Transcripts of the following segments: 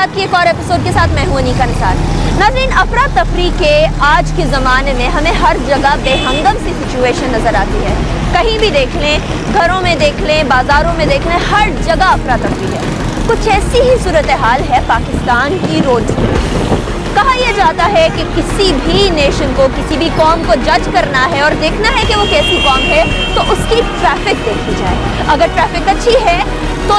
मुलाकात की एक और एपिसोड के साथ मैं हूं अनीका निसार। नाज़रीन, अफरा तफरी के आज के ज़माने में हमें हर जगह बेहंगम सी सिचुएशन नज़र आती है। कहीं भी देख लें, घरों में देख लें, बाज़ारों में देख लें, हर जगह अफरा तफरी है। कुछ ऐसी ही सूरत हाल है पाकिस्तान की रोड की। कहा यह जाता है कि किसी भी नेशन को, किसी भी कौम को जज करना है और देखना है कि वो कैसी कौम है तो उसकी ट्रैफिक देखी जाए। अगर ट्रैफिक अच्छी है तो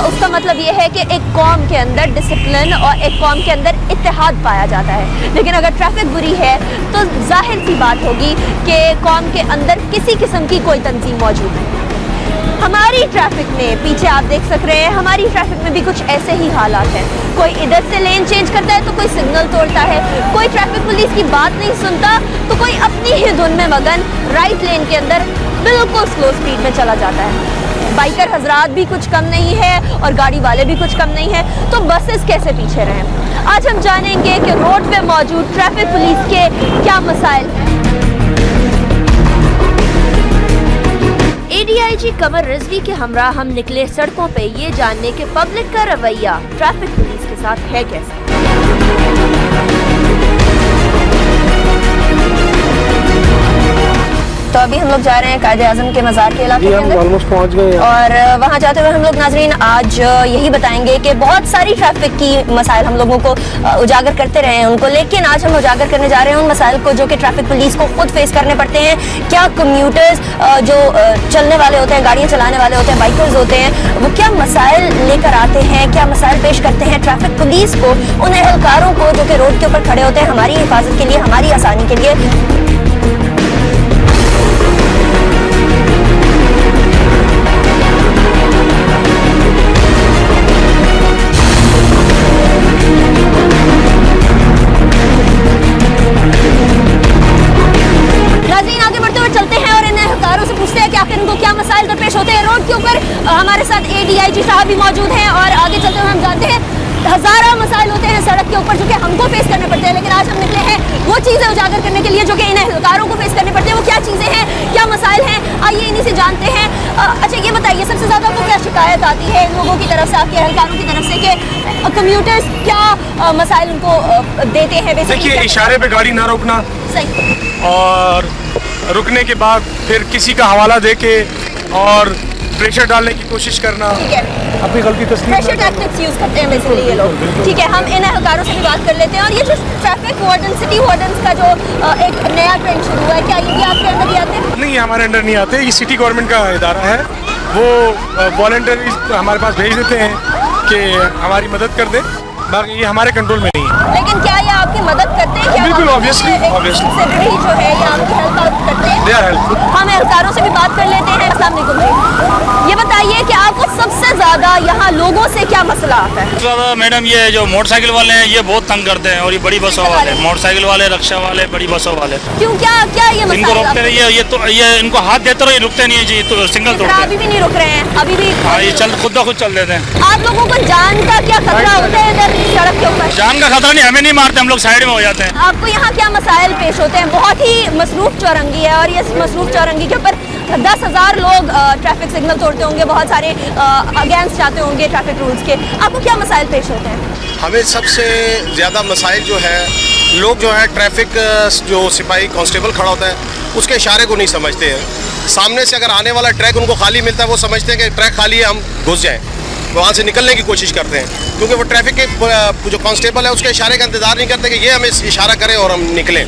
उसका मतलब ये है कि एक कौम के अंदर डिसिप्लिन और एक कौम के अंदर इत्तेहाद पाया जाता है। लेकिन अगर ट्रैफिक बुरी है तो जाहिर सी बात होगी कि कौम के अंदर किसी किस्म की कोई तंजीम मौजूद है। हमारी ट्रैफिक में, पीछे आप देख सक रहे हैं, हमारी ट्रैफिक में भी कुछ ऐसे ही हालात हैं। कोई इधर से लेन चेंज करता है तो कोई सिग्नल तोड़ता है, कोई ट्रैफिक पुलिस की बात नहीं सुनता तो कोई अपनी ही धुन में मगन राइट लेन के अंदर बिल्कुल स्लो स्पीड में चला जाता है। बाइकर हजरात भी कुछ कम नहीं है और गाड़ी वाले भी कुछ कम नहीं है, तो बसेस कैसे पीछे रहें। आज हम जानेंगे कि रोड पे मौजूद ट्रैफिक पुलिस के क्या मसाइल हैं। ADIG कमर रिजवी के हमरा हम निकले सड़कों पे ये जानने के पब्लिक का रवैया ट्रैफिक पुलिस के साथ है कैसा। तो अभी हम लोग जा रहे हैं कायदे-ए-आज़म के मज़ार के इलाके के अंदर। ऑलमोस्ट पहुंच गए हैं। और वहाँ जाते हुए हम लोग नाज़रीन आज यही बताएंगे कि बहुत सारी ट्रैफिक की मसाइल हम लोगों को उजागर करते रहे हैं उनको, लेकिन आज हम उजागर करने जा रहे हैं उन मसाइल को जो कि ट्रैफिक पुलिस को खुद फेस करने पड़ते हैं। क्या कम्यूटर्स जो चलने वाले होते हैं, गाड़ियाँ चलाने वाले होते हैं, बाइकर्स होते हैं, वो क्या मसाइल लेकर आते हैं, क्या मसाइल पेश करते हैं ट्रैफिक पुलिस को, उन एहलकारों को जो कि रोड के ऊपर खड़े होते हैं हमारी हिफाजत के लिए, हमारी आसानी के लिए। पेश होते हैं रोड के ऊपर। हमारे साथ ADIG साहब भी मौजूद हैं और आगे चलते हुए हम जानते हैं हजारों मसाइल होते हैं सड़क के ऊपर जो कि हमको फेस करने पड़ते हैं, लेकिन आज हम निकले हैं वो चीज़ें उजागर करने के लिए जो कि इन एहलकारों को फेस करने पड़ते हैं। वो क्या चीज़ें हैं, क्या मसाइल हैं, आइए इन्हीं से जानते हैं। अच्छा ये बताइए, सबसे ज़्यादा आपको क्या शिकायत आती है इन लोगों की तरफ से, आपके एहलकारों की तरफ से, कि कम्यूटर्स क्या मसाइल उनको देते हैं? देखिए, इशारे पे गाड़ी ना रोकना, सही, और रुकने के बाद फिर किसी का हवाला दे के और प्रेशर डालने की कोशिश करना, ठीक है, अपनी गलती तस्लीम प्रेशर टैक्टिक्स यूज करते हैं बेसिकली ये लोग। ठीक है, हम इन एहलकारों से भी बात कर लेते हैं। और ये जो ट्रैफिक वार्डन, सिटी वार्डन्स का जो एक नया ट्रेंड शुरू हुआ है, क्या ये भी आपके अंदर ही आते हैं? नहीं, हमारे अंडर नहीं आते। ये सिटी गवर्नमेंट का इदारा है, वो वॉलंटियर्स हमारे पास भेज देते हैं कि हमारी मदद कर दे, बाकी ये हमारे कंट्रोल में नहीं है। लेकिन क्या ये आपकी मदद करते हैं? क्या बिल्कुल, ऑब्वियसली से बड़ी जो है ये आपकी हेल्प आउट करते हैं? हम एहलकारों से भी बात कर लेते हैं। अस्सलाम वालेकुम भाई, ये बताइए कि आपको सबसे ज्यादा यहाँ लोगों से क्या मसला आता है? ज्यादा मैडम ये जो मोटरसाइकिल वाले हैं ये बहुत तंग करते हैं, और ये बड़ी बसों वाले, मोटरसाइकिल वाले, रिक्शा वाले, बड़ी बसों वाले। क्यों, क्या क्या ये मसला? इनको रोकते रहिए, ये इनको हाथ देते रहो, ये रुकते नहीं है जी, तो सिग्नल तोड़ते हैं। अभी भी नहीं रुक रहे हैं, अभी भी? हाँ, ये खुद ब खुद चल देते हैं। आप लोगों को जान का क्या खतरा होता है इधर सड़क के ऊपर? जान का खतरा नहीं, हमें नहीं मारते, हम लोग साइड में हो जाते हैं। आपको यहाँ क्या मसाइल पेश होते हैं? बहुत ही मसरूफ चौरंगी है और ये मसरूफ चौरंगी के ऊपर 10,000 लोग ट्रैफिक सिग्नल तोड़ते होंगे, बहुत सारे अगेंस्ट जाते होंगे ट्रैफिक रूल्स के। आपको क्या मसाइल पेश होते हैं? हमें सबसे ज़्यादा मसाइल जो है, लोग जो है ट्रैफिक जो सिपाही कांस्टेबल खड़ा होता है उसके इशारे को नहीं समझते हैं। सामने से अगर आने वाला ट्रैक उनको खाली मिलता है, वो समझते हैं कि ट्रैक खाली है, हम घुस जाएँ, वहाँ से निकलने की कोशिश करते हैं, क्योंकि वो ट्रैफिक के जो कांस्टेबल है उसके इशारे का इंतज़ार नहीं करते कि ये हमें इशारा करे और हम निकलें।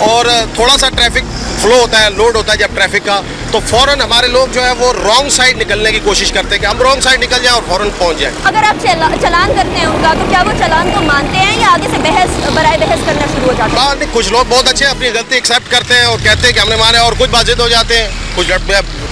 और थोड़ा सा ट्रैफिक फ्लो होता है, लोड होता है जब ट्रैफिक का, तो फ़ौरन हमारे लोग जो है वो रॉन्ग साइड निकलने की कोशिश करते हैं कि हम रॉन्ग साइड निकल जाएं और फ़ौरन पहुंच जाएं। अगर आप चलान करते हैं उनका, तो क्या वो चलान को मानते हैं या आगे से बराए बहस करना शुरू हो जाता है? नहीं, कुछ लोग बहुत अच्छे अपनी गलती एक्सेप्ट करते हैं और कहते हैं कि हमने माना, और कुछ बाजिद हो जाते हैं, कुछ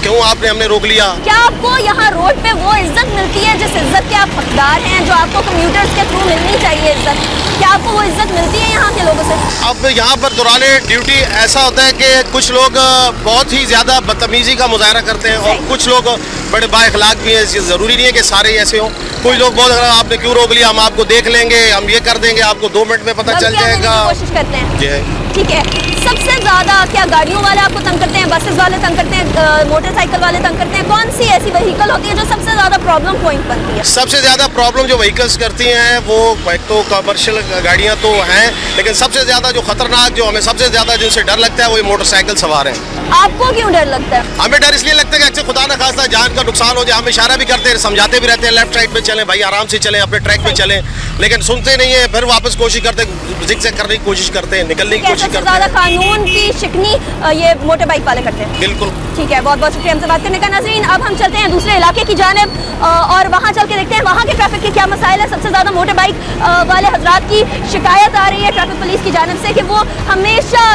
क्यों आपने हमने रोक लिया। क्या आपको यहाँ रोड पे वो इज्जत मिलती है जिस इज्जत के आप हकदार हैं, जो आपको कम्यूटर्स के थ्रू मिलनी चाहिए इज्जत? क्या आपको वो इज्जत मिलती है यहाँ के लोगों से? अब यहाँ पर दौरान ड्यूटी ऐसा होता है कि कुछ लोग बहुत ही ज़्यादा बदतमीज़ी का मुजाहरा करते हैं और कुछ लोग बड़े बाइखलाक भी हैं। ज़रूरी नहीं है कि सारे ऐसे हों। कुछ लोग बहुत, आपने क्यों रोक लिया, हम आपको देख लेंगे, हम ये कर देंगे, आपको 2 मिनट में पता चल जाएगा। कोशिश करते हैं। जी, ठीक है। सबसे ज्यादा क्या गाड़ियों वाले आपको तंग करते हैं, बसेस वाले तंग करते हैं, मोटरसाइकिल वाले तंग करते हैं? कौन सी ऐसी व्हीकल होती है जो सबसे ज्यादा प्रॉब्लम पॉइंट बनती है? सबसे ज़्यादा प्रॉब्लम जो व्हीकल्स करती हैं वो एक तो कमर्शियल गाड़ियाँ तो हैं, लेकिन सबसे ज़्यादा जो खतरनाक, जो हमें सबसे ज़्यादा जिनसे डर लगता है वो मोटरसाइकिल सवार हैं। आपको क्यों डर लगता है? हमें डर इसलिए लगता है कि अच्छे खुदा न खास्ता जान का नुकसान हो जाए। हम इशारा भी करते हैं, समझाते भी रहते हैं, लेफ्ट साइड पे चलें भाई, आराम से चलें, अपने ट्रैक पे चलें, लेकिन सुनते नहीं है। फिर वापस कोशिश करते हैं, जिगजैग करने की कोशिश करते हैं, निकलने की कोशिश करते ज्यादा हैं। कानून की शिकनी ये मोटर बाइक वाले करते हैं। बिल्कुल ठीक है, बहुत बहुत शुक्रिया हमसे बात करने का। नाज़रीन, अब हम चलते हैं दूसरे इलाके की जानिब और वहाँ चल के देखते हैं वहाँ के ट्रैफिक के क्या मसाइल है। सबसे ज़्यादा मोटर बाइक वाले हजरात की शिकायत आ रही है ट्रैफिक पुलिस की जानिब से कि वो हमेशा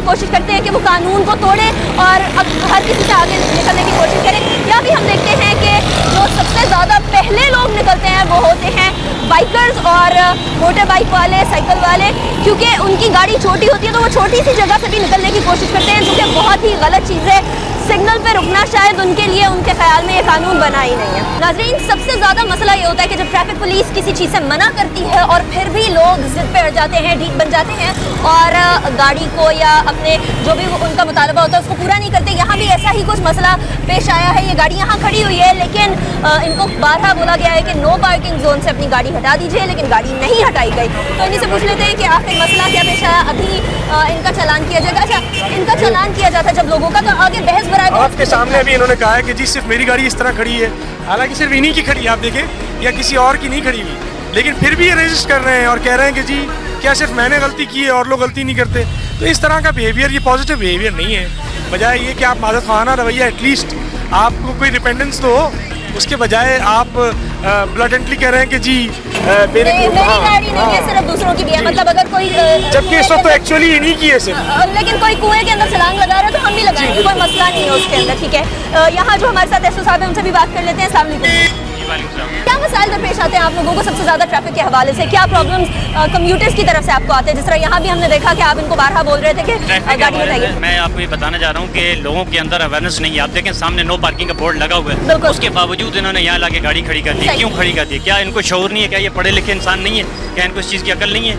कोशिश करते हैं कि वो कानून को तोड़े और हर किसी से आगे निकलने की कोशिश करें। यहाँ भी हम देखते हैं कि जो सबसे ज़्यादा पहले लोग निकलते हैं वो होते हैं बाइकर्स और मोटर बाइक वाले, साइकिल वाले, क्योंकि उनकी गाड़ी छोटी होती है तो वो छोटी सी जगह से भी निकलने की कोशिश करते हैं, जो कि बहुत ही गलत चीज़ है। सिग्नल पे रुकना शायद उनके लिए, उनके ख्याल में ये कानून बना ही नहीं है। नाज़रीन, सबसे ज़्यादा मसला ये होता है कि जब ट्रैफिक पुलिस किसी चीज़ से मना करती है और फिर भी लोग जिद पे अड़ जाते हैं, ढीठ बन जाते हैं और गाड़ी को या अपने जो भी उनका मुतालबा होता है उसको पूरा नहीं करते। यहाँ भी ऐसा ही कुछ मसला पेश आया है। ये गाड़ी यहाँ खड़ी हुई है, लेकिन इनको बारहा बोला गया है कि नो पार्किंग जोन से अपनी गाड़ी हटा दीजिए, लेकिन गाड़ी नहीं हटाई गई। तो इन्हीं से पूछ लेते हैं कि आखिर मसला क्या पेश आया। अभी इनका चालान किया जाएगा? अच्छा, इनका चालान किया जाता है जब लोगों का, तो आगे बहस आपके सामने अभी इन्होंने कहा है कि जी सिर्फ मेरी गाड़ी इस तरह खड़ी है, हालांकि सिर्फ इन्हीं की खड़ी है, आप देखें, या किसी और की नहीं खड़ी हुई, लेकिन फिर भी ये रजिस्ट कर रहे हैं और कह रहे हैं कि जी क्या सिर्फ मैंने गलती की है और लोग गलती नहीं करते। तो इस तरह का बिहेवियर ये पॉजिटिव बिहेवियर नहीं है। बजाय ये कि आप मादत खाना रवैया, एटलीस्ट आपको कोई डिपेंडेंस तो हो, उसके बजाय आप ब्लटेंटली कह रहे हैं कि जी मेरी गाड़ी नहीं है, सिर्फ दूसरों की भी है। मतलब अगर कोई जबकि इस वक्त तो एक्चुअली इन्हीं की है सिर्फ, लेकिन कोई कुएं के अंदर छलांग लगा रहा है तो हम भी लगाएंगे, कोई मसला नहीं है उसके अंदर। ठीक है, यहाँ जो हमारे साथ एसओ साहब है उनसे भी बात कर लेते हैं। अस्सलाम वालेकुम। क्या मसाइल दरपेश आते हैं आप लोगों को सबसे ज्यादा ट्रैफिक के हवाले से? क्या प्रॉब्लम्स कम्यूटर्स की तरफ से आपको आते हैं? जिस तरह यहाँ भी हमने देखा कि आप इनको बारहा बोल रहे थे कि गाड़ी हटाइए। मैं आपको ये बताना चाह रहा हूँ कि लोगों के अंदर अवेयरनेस नहीं है। आप देखें सामने नो पार्किंग का बोर्ड लगा हुआ है, उसके बावजूद इन्होंने यहाँ लाके गाड़ी खड़ी कर दी। क्यों खड़ी कर दी? क्या इनको शऊर नहीं है? क्या ये पढ़े लिखे इंसान नहीं है? क्या इनको इस चीज़ की अकल नहीं है?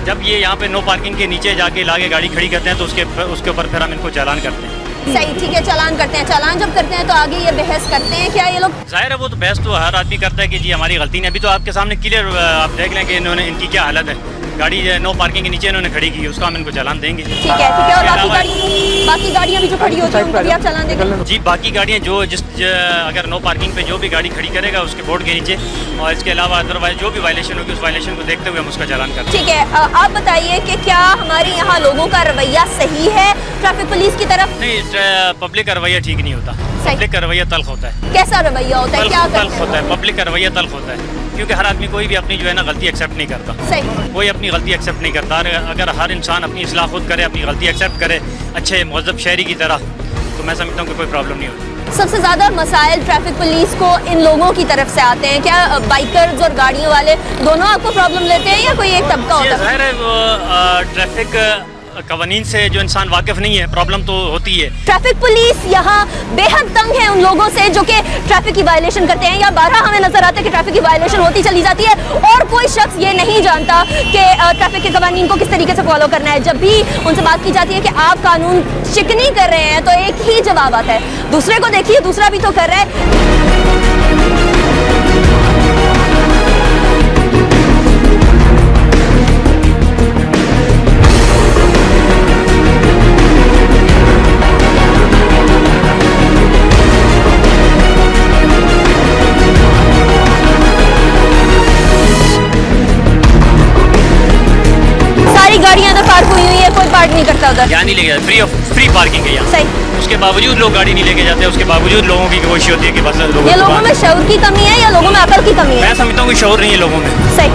जब ये यहाँ पे नो पार्किंग के नीचे जाके लाके गाड़ी खड़ी करते हैं तो उसके ऊपर फिर हम इनको चालान करते हैं। सही, ठीक है, चालान करते हैं। चालान जब करते हैं तो आगे ये बहस करते हैं क्या ये लोग? जाहिर है वो तो बहस तो हर आदमी करता है कि जी हमारी गलती नहीं। अभी तो आपके सामने क्लियर आप देख लें कि इन्होंने, इनकी क्या हालत है। गाड़ी नो पार्किंग के नीचे इन्होंने खड़ी की, उसका हम इनको चालान देंगे। ठीक है, और बाकी गाड़ियाँ भी जो खड़ी होती हैं उनको भी आप चालान देंगे? जी, बाकी गाड़ियाँ जो अगर नो पार्किंग पे जो भी गाड़ी खड़ी करेगा उसके बोर्ड के नीचे, और इसके अलावा अदरवाइज जो भी वायलेशन होगी उस वायलेशन को देखते हुए हम उसका चालान करते हैं। ठीक है, आप बताइए कि क्या हमारे यहाँ लोगों का रवैया सही है ट्रैफिक पुलिस की तरफ? नहीं, पब्लिक का रवैया ठीक नहीं होता। पब्लिक का रवैया तल्ख होता है। कैसा रवैया होता है? क्या तल्ख होता है? पब्लिक का रवैया तल्ख होता है, क्योंकि हर आदमी कोई भी अपनी जो है ना गलती एक्सेप्ट नहीं करता। सही, कोई अपनी गलती एक्सेप्ट नहीं करता। अगर हर इंसान अपनी इस्लाह खुद करे, अपनी गलती एक्सेप्ट करे अच्छे मुहज़्ज़ब शहरी की तरह, तो मैं समझता हूँ कि कोई प्रॉब्लम नहीं होती। सबसे ज़्यादा मसाइल ट्रैफिक पुलिस को इन लोगों की तरफ से आते हैं? क्या बाइकर्स और गाड़ियों वाले दोनों आपको प्रॉब्लम लेते हैं या कोई एक तबका होता है? ज़ाहिर है वो ट्रैफिक कवानीन से जो इंसान वाकिफ नहीं है, प्रॉब्लम तो होती है। ट्रैफिक पुलिस यहाँ बेहद तंग है उन लोगों से जो कि ट्रैफिक की वायलेशन करते हैं, या बारहा हमें नजर आता है कि ट्रैफिक की वायलेशन होती चली जाती है और कोई शख्स ये नहीं जानता कि ट्रैफिक के कवानीन को किस तरीके से फॉलो करना है। जब भी उनसे बात की जाती है कि आप कानून शिकनी कर रहे हैं तो एक ही जवाब आता है, दूसरे को देखिए, दूसरा भी तो कर रहा है। गाड़ियां तो पार्क हुई है, कोई पार्क नहीं करता उधर। यहाँ नहीं लेके जाते, फ्री पार्किंग है यहाँ। सही, उसके बावजूद लोग गाड़ी नहीं लेके जाते, उसके बावजूद लोगों की कोशिश होती है कि बस ये लोगों में शऊर की कमी है या लोगों में अकल की कमी है? मैं समझता हूँ कि शऊर नहीं है लोगों में। सही,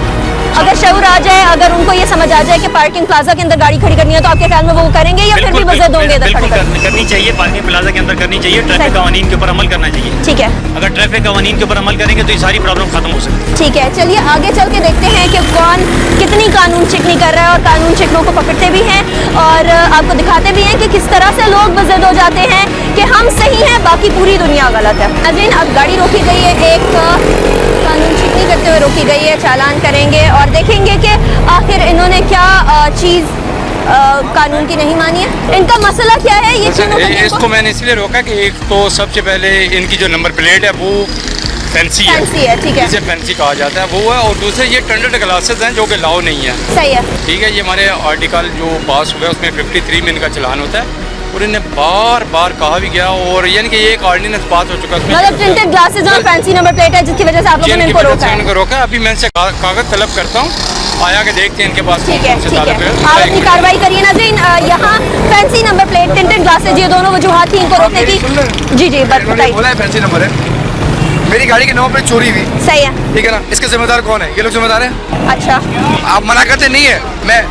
अगर शऊर आ जाए, अगर उनको ये समझ आ जाए कि पार्किंग प्लाजा के अंदर गाड़ी खड़ी करनी है तो आपके ख्याल में वो करेंगे या फिर भी वजह दोगे इधर खड़ी करनी चाहिए? पार्किंग प्लाजा के अंदर करनी चाहिए, ट्रैफिक कानून के ऊपर अमल करना चाहिए। ठीक है, अगर ट्रैफिक कानून के ऊपर अमल करेंगे तो ये सारी प्रॉब्लम खत्म हो सकती है। ठीक है, चलिए आगे चल के देखते हैं कि कौन कितनी कानून शिकनी कर रहा है और कानून शिकनों को पकड़ते भी हैं और आपको दिखाते भी हैं कि किस तरह से लोग वजद हो जाते हैं कि हम सही हैं बाकी पूरी दुनिया गलत है। नाज़रीन, अब गाड़ी रोकी गई है, एक कानून शिकनी करते हुए रोकी गई है, चालान करेंगे और देखेंगे कि आखिर इन्होंने क्या चीज़ कानून की नहीं मानी है? इनका मसला क्या है ये क्यों रोका इनको? इसको मैंने इसलिए रोका कि एक तो सबसे पहले इनकी जो नंबर प्लेट है वो फैंसी है, ठीक है, इसे फैंसी कहा जाता है वो है, और दूसरे ये टेंडर्ड ग्लासेस हैं जो कि लाओ नहीं है। सही है, ठीक है, ये हमारे आर्टिकल जो पास हुआ है उसमें 53 में इनका चलान होता है, और इन्हें बार बार कहा भी गया, और यानी कि ये एक ऑर्डिनेंस पास हो चुका है। मतलब टिंटेड ग्लासेस और फैंसी नंबर प्लेट है जिसकी वजह से आप लोगों ने इनको रोका है। इनको रोका। अभी मैं इनसे कागज तलब करता हूँ, आया के देखते हैं इनके पास ठीक है, कौन से ठीक ताल्लुक है, आप अपनी कार्रवाई करिए। नाज़रीन, यहाँ fancy number plate, tinted glasses, ये दोनों वजूहात थी इनको रोकने की। जी जी, बताइए। बोला है फैंसी नंबर है, मेरी गाड़ी की नंबर प्लेट चोरी हुई, सही है, ठीक है ना, इसके जिम्मेदार कौन है? ये लोग जिम्मेदार हैं? अच्छा, आप मना करते नहीं है, मैं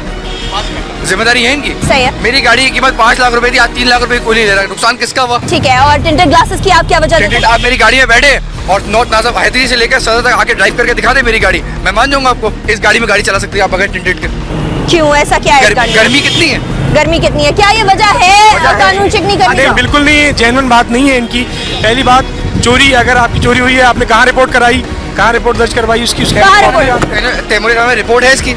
जिम्मेदारी है इनकी। सही है, मेरी गाड़ी की कीमत 5 लाख रुपए थी, आज 3 लाख रुपए कोई नहीं ले रहा, नुकसान किसका हुआ? ठीक है। और टिंटेड ग्लासेस की आप क्या वजह देते हैं? आप मेरी गाड़ी में बैठे और नॉर्थ नाजफ हैदरी से लेकर सदर तक आके ड्राइव करके दिखा दे मेरी गाड़ी, मैं मान जाऊंगा आपको इस गाड़ी में गाड़ी चला सकती है आप बगैर टिंटेड के। क्यों, ऐसा क्या है? गर्मी कितनी है? गर्मी कितनी है, क्या ये वजह है कानून चेक नहीं करने नहीं, का? बिल्कुल नहीं, जेन्युइन बात नहीं है इनकी। पहली बात, चोरी अगर आपकी चोरी हुई है, आपने कहाँ रिपोर्ट कराई, कहाँ रिपोर्ट दर्ज करवाई उसकी? कहाँ रिपोर्ट? तैमूरी में रिपोर्ट है इसकी,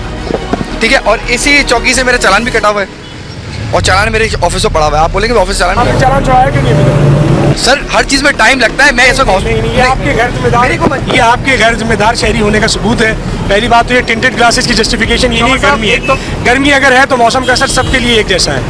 ठीक है, और इसी चौकी से मेरा चालान भी कटा हुआ है, और चालान मेरे ऑफिस में पड़ा हुआ है। आप बोलेंगे ऑफिस चालान आपने चालान चढ़ाया कि नहीं? सर हर चीज में टाइम लगता है, मैं ऐसा नहीं, ये आपके घर जिम्मेदार, ये आपके घर जिम्मेदार शहरी होने का सबूत है। पहली बात तो ये टिंटेड ग्लासेस की जस्टिफिकेशन ये नहीं, गर्मी है, गर्मी अगर है तो मौसम का असर सबके लिए एक जैसा है,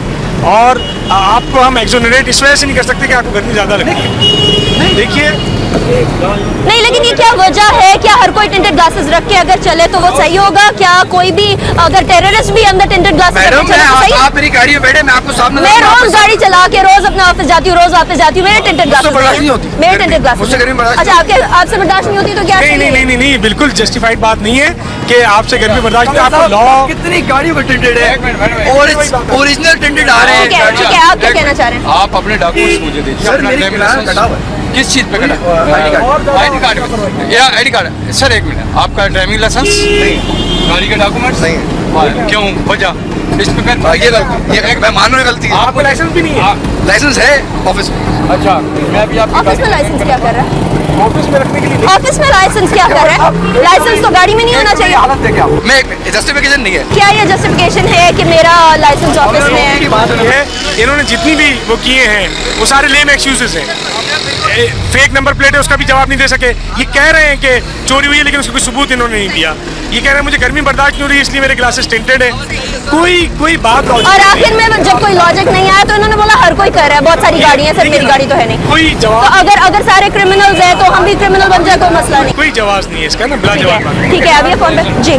और आपको हम एक्सोनरेट इस वजह से नहीं कर सकते कि आपको गर्मी ज्यादा लगती है। देखिए, नहीं, लेकिन ये क्या वजह है? क्या हर कोई टिंटेड ग्लासेस रख के अगर चले तो वो सही होगा? क्या कोई भी अगर टेररिस्ट भी अंदर टिंटेड ग्लासेस रख के चले तो सही? आप मेरी गाड़ी में बैठे, मैं आपको सामने मैं रोज गाड़ी चला के रोज अपना ऑफिस जाती हूँ, रोज वापस जाती हूँ, मेरे टिंटेड ग्लासेस बर्दाश्त नहीं होती। मेरे टिंटेड ग्लासेस। मुझसे गर्मी बर्दाश्त अच्छा, आपके आपसे बर्दाश्त नहीं होती तो क्या? नहीं नहीं नहीं नहीं नहीं, बिल्कुल जस्टिफाइड बात नहीं है कि आपसे गर्मी बर्दाश्त नहीं, आपको लॉ। कितनी गाड़ियों में टिंटेड है, ओरिजिनल टिंटेड आ रहे हैं। ठीक है, ठीक है, आप क्या कहना चाह रहे हैं? आप अपने डॉक्यूमेंट्स मुझे दीजिए। सर अपना मेरी ड्राइविंग किराया लाइसेंस कटा हुआ है। किस चीज़ पे कटा? आईडी कार्ड या आईडी कार्ड? सर एक मिनट, आपका ड्राइविंग लाइसेंस नहीं, गाड़ी के डॉक्यूमेंट्स नहीं है। क्यों वजह? इस पे ये गलती, ये मैं मान रहा हूँ गलती है। आपको लाइसेंस भी नहीं है? लाइसेंस है ऑफिस में। अच्छा, मैं भी आपकी ऑफिस में लाइसेंस क्या कर रहा है? ऑफिस में रखने के लिए ऑफिस में लाइसेंस क्या कर रहा है? लाइसेंस तो गाड़ी में नहीं होना चाहिए। हालत है क्या? मैं जस्टिफिकेशन नहीं है। क्या ये जस्टिफिकेशन है कि मेरा लाइसेंस ऑफिस में है? है, इन्होंने जितनी भी वो किए हैं वो सारे लेम एक्सक्यूजेस हैं। फेक नंबर प्लेट है उसका भी जवाब नहीं दे सके। ये कह रहे हैं कि चोरी हुई है लेकिन उसका कोई सबूत इन्होंने नहीं दिया। ये कह रहे हैं मुझे गर्मी बर्दाश्त नहीं हो रही इसलिए मेरे ग्लासेस टिंटेड है। कोई बात और आखिर में जब कोई लॉजिक नहीं आया तो इन्होंने बोला हर कोई कर रहा है, बहुत सारी गाड़ियां, सिर्फ मेरी गाड़ी तो है नहीं। कोई तो जवाब, अगर सारे क्रिमिनल्स हैं तो हम भी क्रिमिनल बन जाए, कोई मसला नहीं। कोई जवाब नहीं है इसका ना, बिला ठीक जवाब। है, ठीक है, अब ये फोन पे जी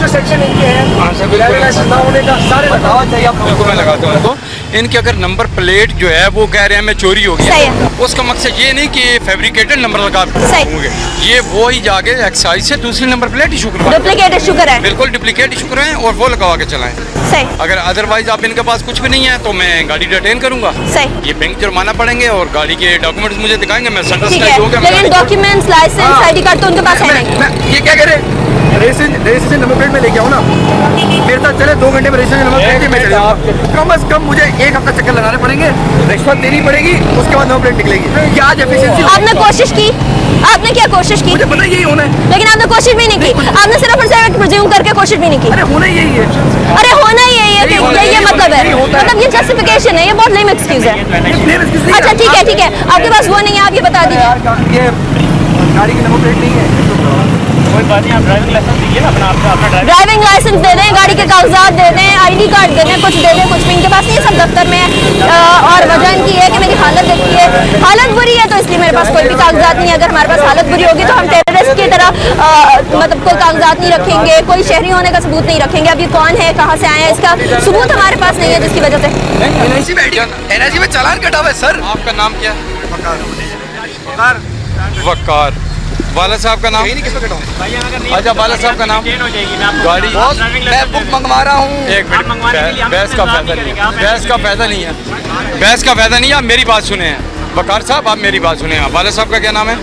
जो सेक्शन इनके हैं ड्राइविंग लाइसेंस ना होने का सारे बतावा चाहिए आपको। बिल्कुल मैं लगाता हूँ उनको। इनकी अगर नंबर प्लेट जो है वो कह रहे हैं मैं चोरी हो गई, सही है। उसका मकसद ये नहीं कि फैब्रिकेटेड नंबर लगा सही। होंगे, ये वो ही जाके एक्साइज से दूसरी नंबर प्लेट इशू करवाएं, डुप्लीकेट इशू कराएं। बिल्कुल डुप्लीकेट इशू कराएं और वो लगवा के चलाएं। सही अगर अदरवाइज आप इनके पास कुछ भी नहीं है तो मैं गाड़ी डिटेन करूंगा, सही, ये बैंक जुर्माना पड़ेंगे और गाड़ी के डॉक्यूमेंट्स मुझे दिखाएंगे, मैं ठीक सेटिस्फाइड हो है। गया। लेकिन डॉक्यूमेंट्स, लाइसेंस, आईडी कार्ड तो उनके पास है नहीं। ये क्या कह रहे हैं? रजिस्ट्रेशन नंबर प्लेट में लेके आओ ना, मेरे साथ चले 2 घंटे में रजिस्ट्रेशन नंबर प्लेट में चले जाओ। कम से कम मुझे 1 हफ्ता चक्कर लगाने पड़ेंगे, रिश्वत देनी पड़ेगी, उसके बाद नंबर प्लेट निकलेगी। क्या आज एफिशिएंसी? आपने कोशिश की? आपने क्या कोशिश की? मुझे पता यही होना है। लेकिन आपने कोशिश भी नहीं की। आपने सिर्फ और सिर्फ प्रिज्यूम करके कोशिश भी नहीं की। अरे होना ही यही है। अरे होना ही यही है कि ये मतलब है, मतलब ये जस्टिफिकेशन है, ये बहुत लेम एक्सक्यूज है। अच्छा ठीक है, ठीक है, आपके पास वो नहीं है, आप ये बता दीजिए। ये गाड़ी की नंबर प्लेट नहीं है। कोई बात नहीं, आप ड्राइविंग लाइसेंस दीजिए ना अपना, अपना ड्राइविंग लाइसेंस दे दें, गाड़ी के कागजात दे दें, आईडी कार्ड दे दें, कुछ दे दें, कुछ भी इनके पास नहीं है, सब दफ्तर में है। और वजह इनकी है कि मेरी हालत देखी है, हालत बुरी है तो इसलिए मेरे पास कोई भी कागजात नहीं है। अगर हमारे पास हालत बुरी होगी तो हम टेररिस्ट की तरह मतलब कोई कागजात नहीं रखेंगे, कोई शहरी होने का सबूत नहीं रखेंगे। अब ये कौन है, कहाँ से आए हैं, इसका सबूत हमारे पास नहीं है, जिसकी वजह से एनआईसी में चालान कटा हुआ है सर। आपका नाम क्या है? वकार। वाला साहब का नाम? अच्छा, वाला साहब का नाम? गाड़ी मैं बुक मंगवा रहा हूँ। एक मिनट, बहस का फायदा नहीं है, बहस का फायदा नहीं है, बहस का फायदा नहीं है। आप मेरी बात सुने हैं वकार साहब, आप मेरी बात सुने हैं। वाला साहब का क्या नाम है?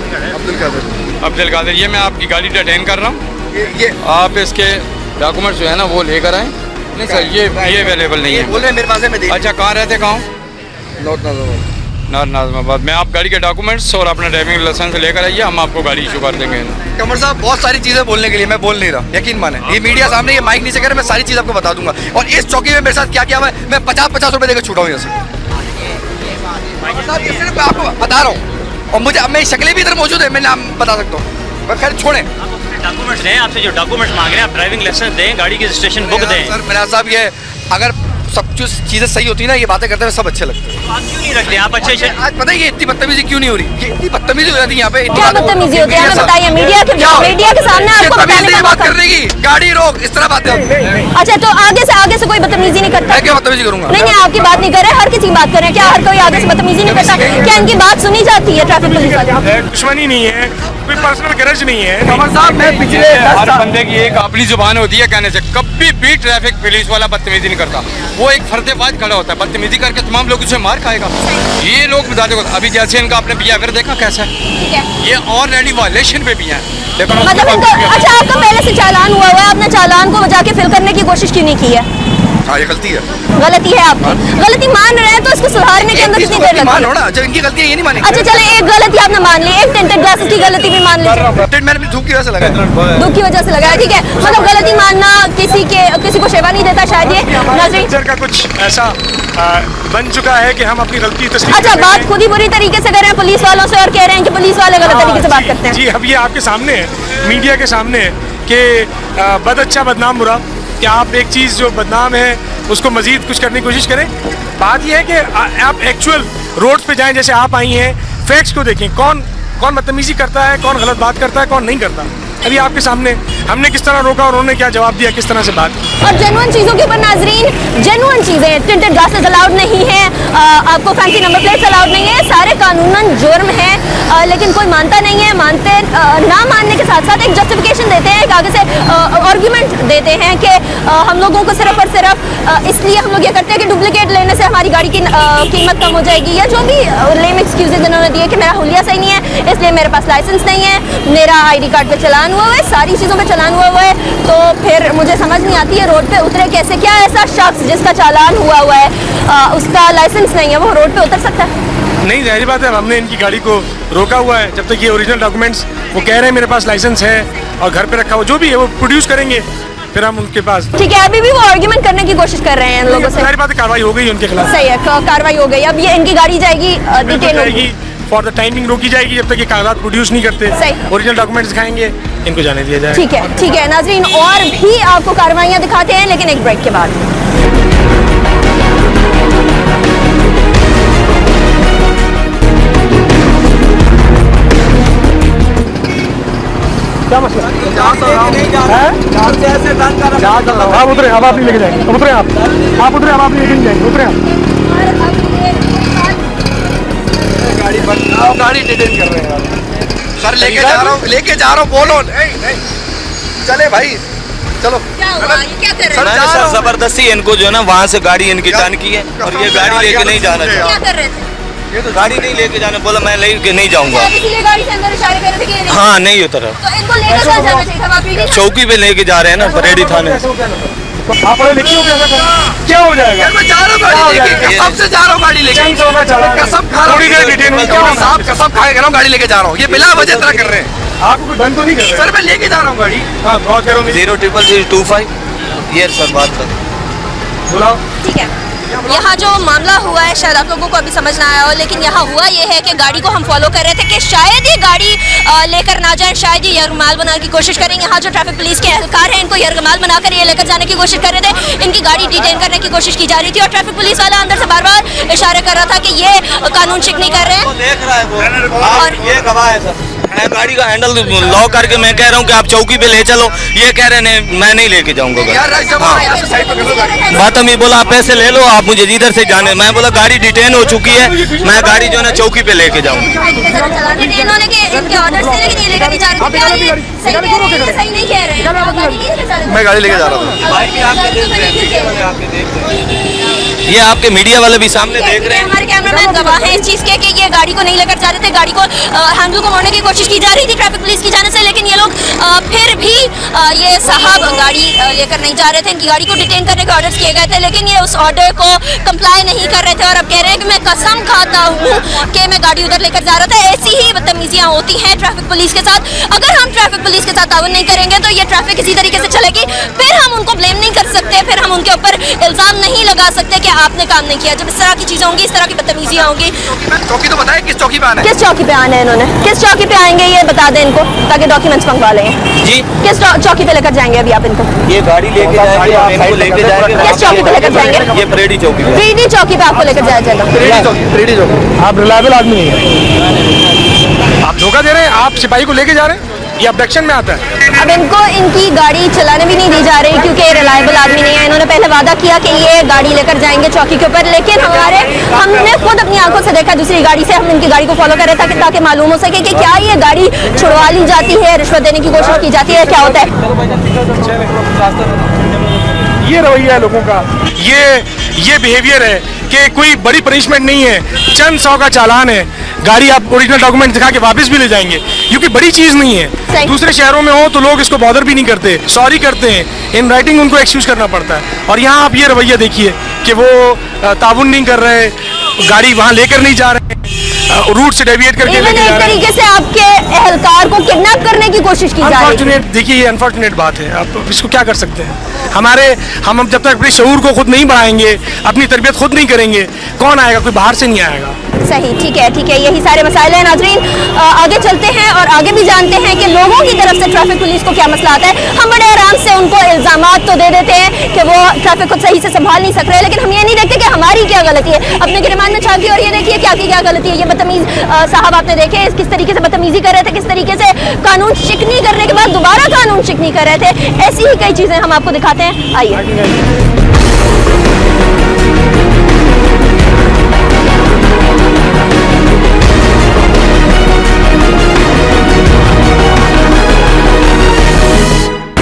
अब्दुल कादिर। ये मैं आपकी गाड़ी डिटेन कर रहा हूँ, ये आप इसके डॉक्यूमेंट्स जो है ना वो लेकर आए। नहीं सर, ये अवेलेबल नहीं है। बोल रहे मेरे पास है, मैं अच्छा, कहाँ रहते, कहाँ? नाज़िमाबाद में। आप गाड़ी के डॉक्यूमेंट्स और अपना ड्राइविंग लाइसेंस लेकर आइए, हम आपको गाड़ी इशू कर देंगे। कमर साहब बहुत सारी चीजें बोलने के लिए मैं बोल नहीं रहा, यकीन माने। ये मीडिया सामने, ये माइक नीचे करे, मैं सारी चीज आपको बता दूंगा। और इस चौकी में मेरे साथ क्या किया हुआ है, मैं 50-50 रुपए देकर छूटा हूँ यहाँ से। कमर साहब ये सिर्फ मैं आपको बता रहा हूँ, और मुझे मेरी शक्लें भी इधर मौजूद है, मैं नाम बता सकता हूँ। पर खैर छोड़ें, डॉक्यूमेंट्स दें, आपसे जो डॉक्यूमेंट्स मांग रहे हैं, आप ड्राइविंग लाइसेंस दें, गाड़ी की रजिस्ट्रेशन बुक दें। सर मेरा साहब ये अगर सब कुछ चीजें सही होती है ना, ये बातें करते हुए सब अच्छे लगते हैं। आप क्यों नहीं रखते? आप अच्छे आज पता है ये इतनी बदतमीजी क्यों नहीं हो रही? ये इतनी बदतमीजी हो जाती है यहाँ पे। क्या बदतमीजी होती है हमें बताइए, मीडिया के सामने आपको बताने का बात मौका। करने की, गाड़ी रोक, इस तरह बातें। अच्छा तो आगे से कोई बदतमीजी नहीं करता? मैं क्या बदतमीजी करूंगा? नहीं आपकी बात नहीं कर रहे, हर किसी की बात कर रहे हैं। क्या हर कोई आगे से बदतमीजी नहीं करता? क्या इनकी बात सुनी जाती है ट्रैफिक पुलिस वाले? दुश्मनी नहीं है, कोई पर्सनल गरज नहीं है। कमर साहब मैं पिछले हर बंदे की एक अपनी जुबान होती है कहने से। कभी भी ट्रैफिक पुलिस वाला बदतमीजी नहीं करता, वो एक फर्देबाज खड़ा होता है, बदतमीजी करके तमाम लोग उसे मार खाएगा। ये लोग बताते हो, अभी जैसे इनका आपने बिहेवियर देखा कैसा है, ये ऑलरेडी वायलेशन पे भी है। मतलब इनका, अच्छा आपका पहले से चालान हुआ है, आपने चालान को जाके फिल करने की कोशिश क्यों नहीं की है? हाँ ये गलती है, गलती है आपकी। गलती मान रहे हैं तो इसको सुधारने के अंदर कितनी देर लगती मानो है? ना, जब इनकी गलती है ये नहीं मानेंगे। अच्छा चले, एक गलती आपने मान ली, एक टिंटेड ग्लासेस की गलती भी मान लीजिए। मैंने अपनी धूप की वजह से लगाया, दुख की वजह से लगाया, ठीक है। मतलब गलती मानना किसी को सेवा नहीं देता शायद। ये नाज़रीन, कल्चर का कुछ ऐसा बन चुका है कि हम अपनी गलती तस्लीम अच्छा कर रहे बात हैं। खुद ही बुरी तरीके से कर रहे हैं पुलिस वालों से, और कह रहे हैं कि पुलिस वाले गलत तरीके से बात करते हैं। जी अब ये आपके सामने है, मीडिया के सामने है कि बद अच्छा बदनाम बुरा, कि आप एक चीज़ जो बदनाम है उसको मजीद कुछ करने की कोशिश करें। बात यह है कि आप एक्चुअल रोड्स पे जाएं, जैसे आप आई हैं, फैक्ट्स को देखें, कौन बदतमीजी करता है, कौन गलत बात करता है, कौन नहीं करता। अभी आपके सामने हमने किस तरह रोका और उन्होंने क्या जवाब दिया, किस तरह से बात। और जेन्युइन चीज़ों के ऊपर नाजरीन, जेन्युइन चीज़ें, टिंटेड ग्लासेस अलाउड नहीं है, आपको फैंसी नंबर प्लेट्स अलाउड नहीं है, सारे कानूनन जुर्म है, लेकिन कोई मानता नहीं है। ना मानने के साथ साथ एक जस्टिफिकेशन देते हैं, एक आगे से आर्ग्यूमेंट देते हैं कि हम लोगों को सिर्फ और सिर्फ इसलिए हम लोग ये करते हैं कि डुप्लीकेट लेने से हमारी गाड़ी की कीमत कम हो जाएगी, या जो भी लेम एक्सक्यूजेज इन्होंने दिए कि मेरा हुलिया सही नहीं है, इसलिए मेरे पास लाइसेंस नहीं है, मेरा ID कार्ड पे चलान हुआ है, सारी चीज़ों पे चालान हुआ है। तो फिर मुझे समझ नहीं आती है रोड पे उतरे कैसे। क्या ऐसा शख्स जिसका चालान हुआ है, उसका लाइसेंस नहीं है, वो रोड पे उतर सकता है? नहीं, जाहिर बात है, हमने इनकी गाड़ी को रोका हुआ है जब तक ये ओरिजिनल डॉक्यूमेंट्स, वो कह रहे हैं मेरे पास लाइसेंस है और घर पे रखा हुआ, जो भी है वो प्रोड्यूस करेंगे, फिर हम उनके पास। ठीक है, अभी भी वो आर्ग्यूमेंट करने की कोशिश कर रहे हैं लोगों से। जाहिर बात है कार्रवाई हो गई उनके खिलाफ। सही है, कार्रवाई हो गई। अब ये इनकी गाड़ी जाएगी, डिटेन होगी, फॉर द टाइमिंग रोकी जाएगी जब तक ये कागजात प्रोड्यूस नहीं करते, सही। ओरिजिनल डॉक्यूमेंट्स दिखाएंगे, इनको जाने दिया जाए। ठीक है नाजरीन, और भी आपको कार्रवाइयाँ दिखाते हैं, लेकिन एक ब्रेक के बाद। क्या मसला? आप उतरे, अब आप नहीं लेके जाएंगे, उतरे आप उतरे, अब आप लेके नहीं जाएंगे, उतरे आप। गाड़ी डिटेन कर रहे हैं सर, लेके जा रहा हूँ, बोलो नहीं चले भाई, चलो। क्या हुआ? ये क्या कर रहे सर, हैं? जा रहा हूँ। जबरदस्ती इनको जो है ना वहाँ से गाड़ी इनकी टान की है, और ये गाड़ी लेके नहीं जाना क्या चाहता। कर रहे थे? गाड़ी नहीं लेके जाने बोला, मैं लेके नहीं जाऊंगा। आप इसीलिए गाड़ी से अंदर इशारे कर रहे थे कि ये नहीं? हाँ नहीं उतरा, तो इनको लेकर कहाँ जाना चाहिए था? वापस नहीं? चौकी पे लेके जा रहे हैं ना, बरेली थाने। आप पढ़े लिखे हो, क्या हो जाएगा? मैं जा रहा हूँ गाड़ी लेके, कसम से जा रहा हूँ गाड़ी लेके, कसम खा रहा थोड़ी देर डिटेन हुई, क्या हूँ होगा? साहब, कसम खा के कह रहा हूँ गाड़ी लेके जा रहा हूँ। ये बिला वजह तरह कर रहे हैं। आपको कोई बंद तो नहीं कर रहे? सर मैं लेके जा रहा हूँ गाड़ी। हाँ बहुत करो, 00025 ये सर बात कर। बुलाओ। ठीक है, यहाँ जो मामला हुआ है शायद आप लोगों को अभी समझ ना आया हो, लेकिन यहाँ हुआ ये है कि गाड़ी को हम फॉलो कर रहे थे कि शायद ये गाड़ी लेकर ना जाए, शायद ये यरगमाल बनाने की कोशिश करेंगे। यहाँ जो ट्रैफिक पुलिस के एहलकार हैं, इनको यरगमाल बनाकर ये लेकर जाने की कोशिश कर रहे थे, इनकी गाड़ी डिटेन करने की कोशिश की जा रही थी, और ट्रैफिक पुलिस वाला अंदर से बार बार इशारे कर रहा था कि ये कानून शिकनी कर रहे हैं। देख रहा है वो, और ये गवाह है सर। मैं गाड़ी का हैंडल लॉक करके मैं कह रहा हूँ कि आप चौकी पे ले चलो, ये कह रहे हैं मैं नहीं लेके जाऊंगा। यार राइट साहब, यहाँ से साइड पकड़ लो गाड़ी। बात हम ये बोला, आप पैसे ले लो, आप मुझे जिधर से जाने। मैं बोला गाड़ी डिटेन हो चुकी है, मैं गाड़ी जो है ना चौकी पे लेके जाऊंगा। इन्होंने के इनके ऑर्डर से, लेकिन ये लेकर नहीं जा रहे थे। क्या ये सही कह रहे हैं, सही नहीं कह रहे हैं? गाड़ी नहीं लेकर जा रहे थे। मैं गाड़ी लेके जा रहा हूँ। ये आपके मीडिया वाले भी सामने देख रहे हैं। हमारे कैमरामैन गवाह हैं इस चीज़ के कि ये गाड़ी को नहीं लेकर जा रहे थे, गाड़ी को हैंडल को मोड़ने की कोशिश की जा रही थी ट्रैफिक पुलिस की जाने से, लेकिन ये लोग फिर भी ये साहब गाड़ी लेकर नहीं जा रहे थे। इनकी गाड़ी को डिटेन करने के ऑर्डर्स किए गए थे, लेकिन ये उस ऑर्डर को कंप्लाई नहीं कर रहे थे और अब कह रहे हैं कि मैं कसम खाता हूँ कि मैं गाड़ी उधर लेकर जा रहा था। ऐसी ही बदतमीजियाँ होती हैं ट्रैफिक पुलिस के साथ। अगर हम ट्रैफिक पुलिस के साथ ताउन नहीं करेंगे तो ये ट्रैफिक इसी तरीके से चलेगी, फिर हम उनको ब्लेम नहीं कर सकते, फिर हम उनके ऊपर इल्जाम नहीं लगा सकते कि आपने काम नहीं किया। जब इस तरह की चीजें होंगी, इस तरह की बदतमीजियाँ होंगी। चौकी तो बताए किस चौकी पे आना है? किस चौकी पे आना है इन्होंने? किस चौकी पे आएंगे ये बता दें इनको, ताकि डॉक्यूमेंट्स मंगवा लें। जी किस चौकी पे लेकर जाएंगे अभी आप इनको? ये गाड़ी लेके जाएंगे, आप इनको लेके जाएंगे। किस चौकी पे लेकर जाएंगे? ये परेडी चौकी पे। परेडी चौकी पे आपको लेकर जाया जाएगा। रेडी चौकी। आप रिलायबल आदमी नहीं है, आप धोखा दे रहे हैं। आप सिपाही को लेके जा रहे हैं, ये अब्डक्शन में आता है। अब इनको इनकी गाड़ी चलाने भी नहीं दी जा रही क्योंकि रिलायबल आदमी नहीं है। इन्होंने पहले वादा किया कि ये गाड़ी लेकर जाएंगे चौकी के ऊपर, लेकिन हमने खुद अपनी आंखों से देखा दूसरी गाड़ी से, हम इनकी गाड़ी को फॉलो कर रहे थे ताकि मालूम हो सके कि क्या ये गाड़ी छुड़वा ली जाती है, रिश्वत देने की कोशिश की जाती है, क्या होता है। ये रवैया है लोगों का, ये बिहेवियर है कि कोई बड़ी पनिशमेंट नहीं है, चंद 100 का चालान है, गाड़ी आप ओरिजिनल डॉक्यूमेंट दिखा के वापस भी ले जाएंगे, क्योंकि बड़ी चीज नहीं है। दूसरे शहरों में हो तो लोग इसको बॉदर भी नहीं करते, सॉरी करते हैं, इन राइटिंग उनको एक्सक्यूज करना पड़ता है। और यहाँ आप ये रवैया देखिए कि वो ताउन नहीं कर रहे, गाड़ी वहाँ लेकर नहीं जा रहे, रूट से डेविएट करके लेके जा एक रहे हैं। तरीके से आपके एहलकार को किडनैप करने की कोशिश की जा रही है। अनफॉर्चुनेट, देखिए ये अनफॉर्चुनेट बात है, आप इसको क्या कर सकते हैं। हम जब तक अपने शऊर को खुद नहीं बढ़ाएंगे, अपनी तरबियत खुद नहीं करेंगे, कौन आएगा? कोई बाहर से नहीं आएगा। सही, ठीक है, यही सारे मसाइल हैं। नाजरीन, आगे चलते हैं और आगे भी जानते हैं कि लोगों की तरफ से ट्रैफिक पुलिस को क्या मसला आता है। हम बड़े आराम से उनको इल्जामात तो दे देते हैं कि वो ट्रैफिक को सही से संभाल नहीं सक रहे, लेकिन हम ये नहीं देखते कि हमारी क्या गलती है। अपने गिरमान में झांकी और ये देखिए क्या गलती है। ये बदतमीज साहब आपने देखे किस तरीके से बदतमीजी कर रहे थे, किस तरीके से कानून शिकनी करने के बाद दोबारा कानून शिकनी कर रहे थे। ऐसी ही कई चीजें हम आपको दिखाते हैं, आइए।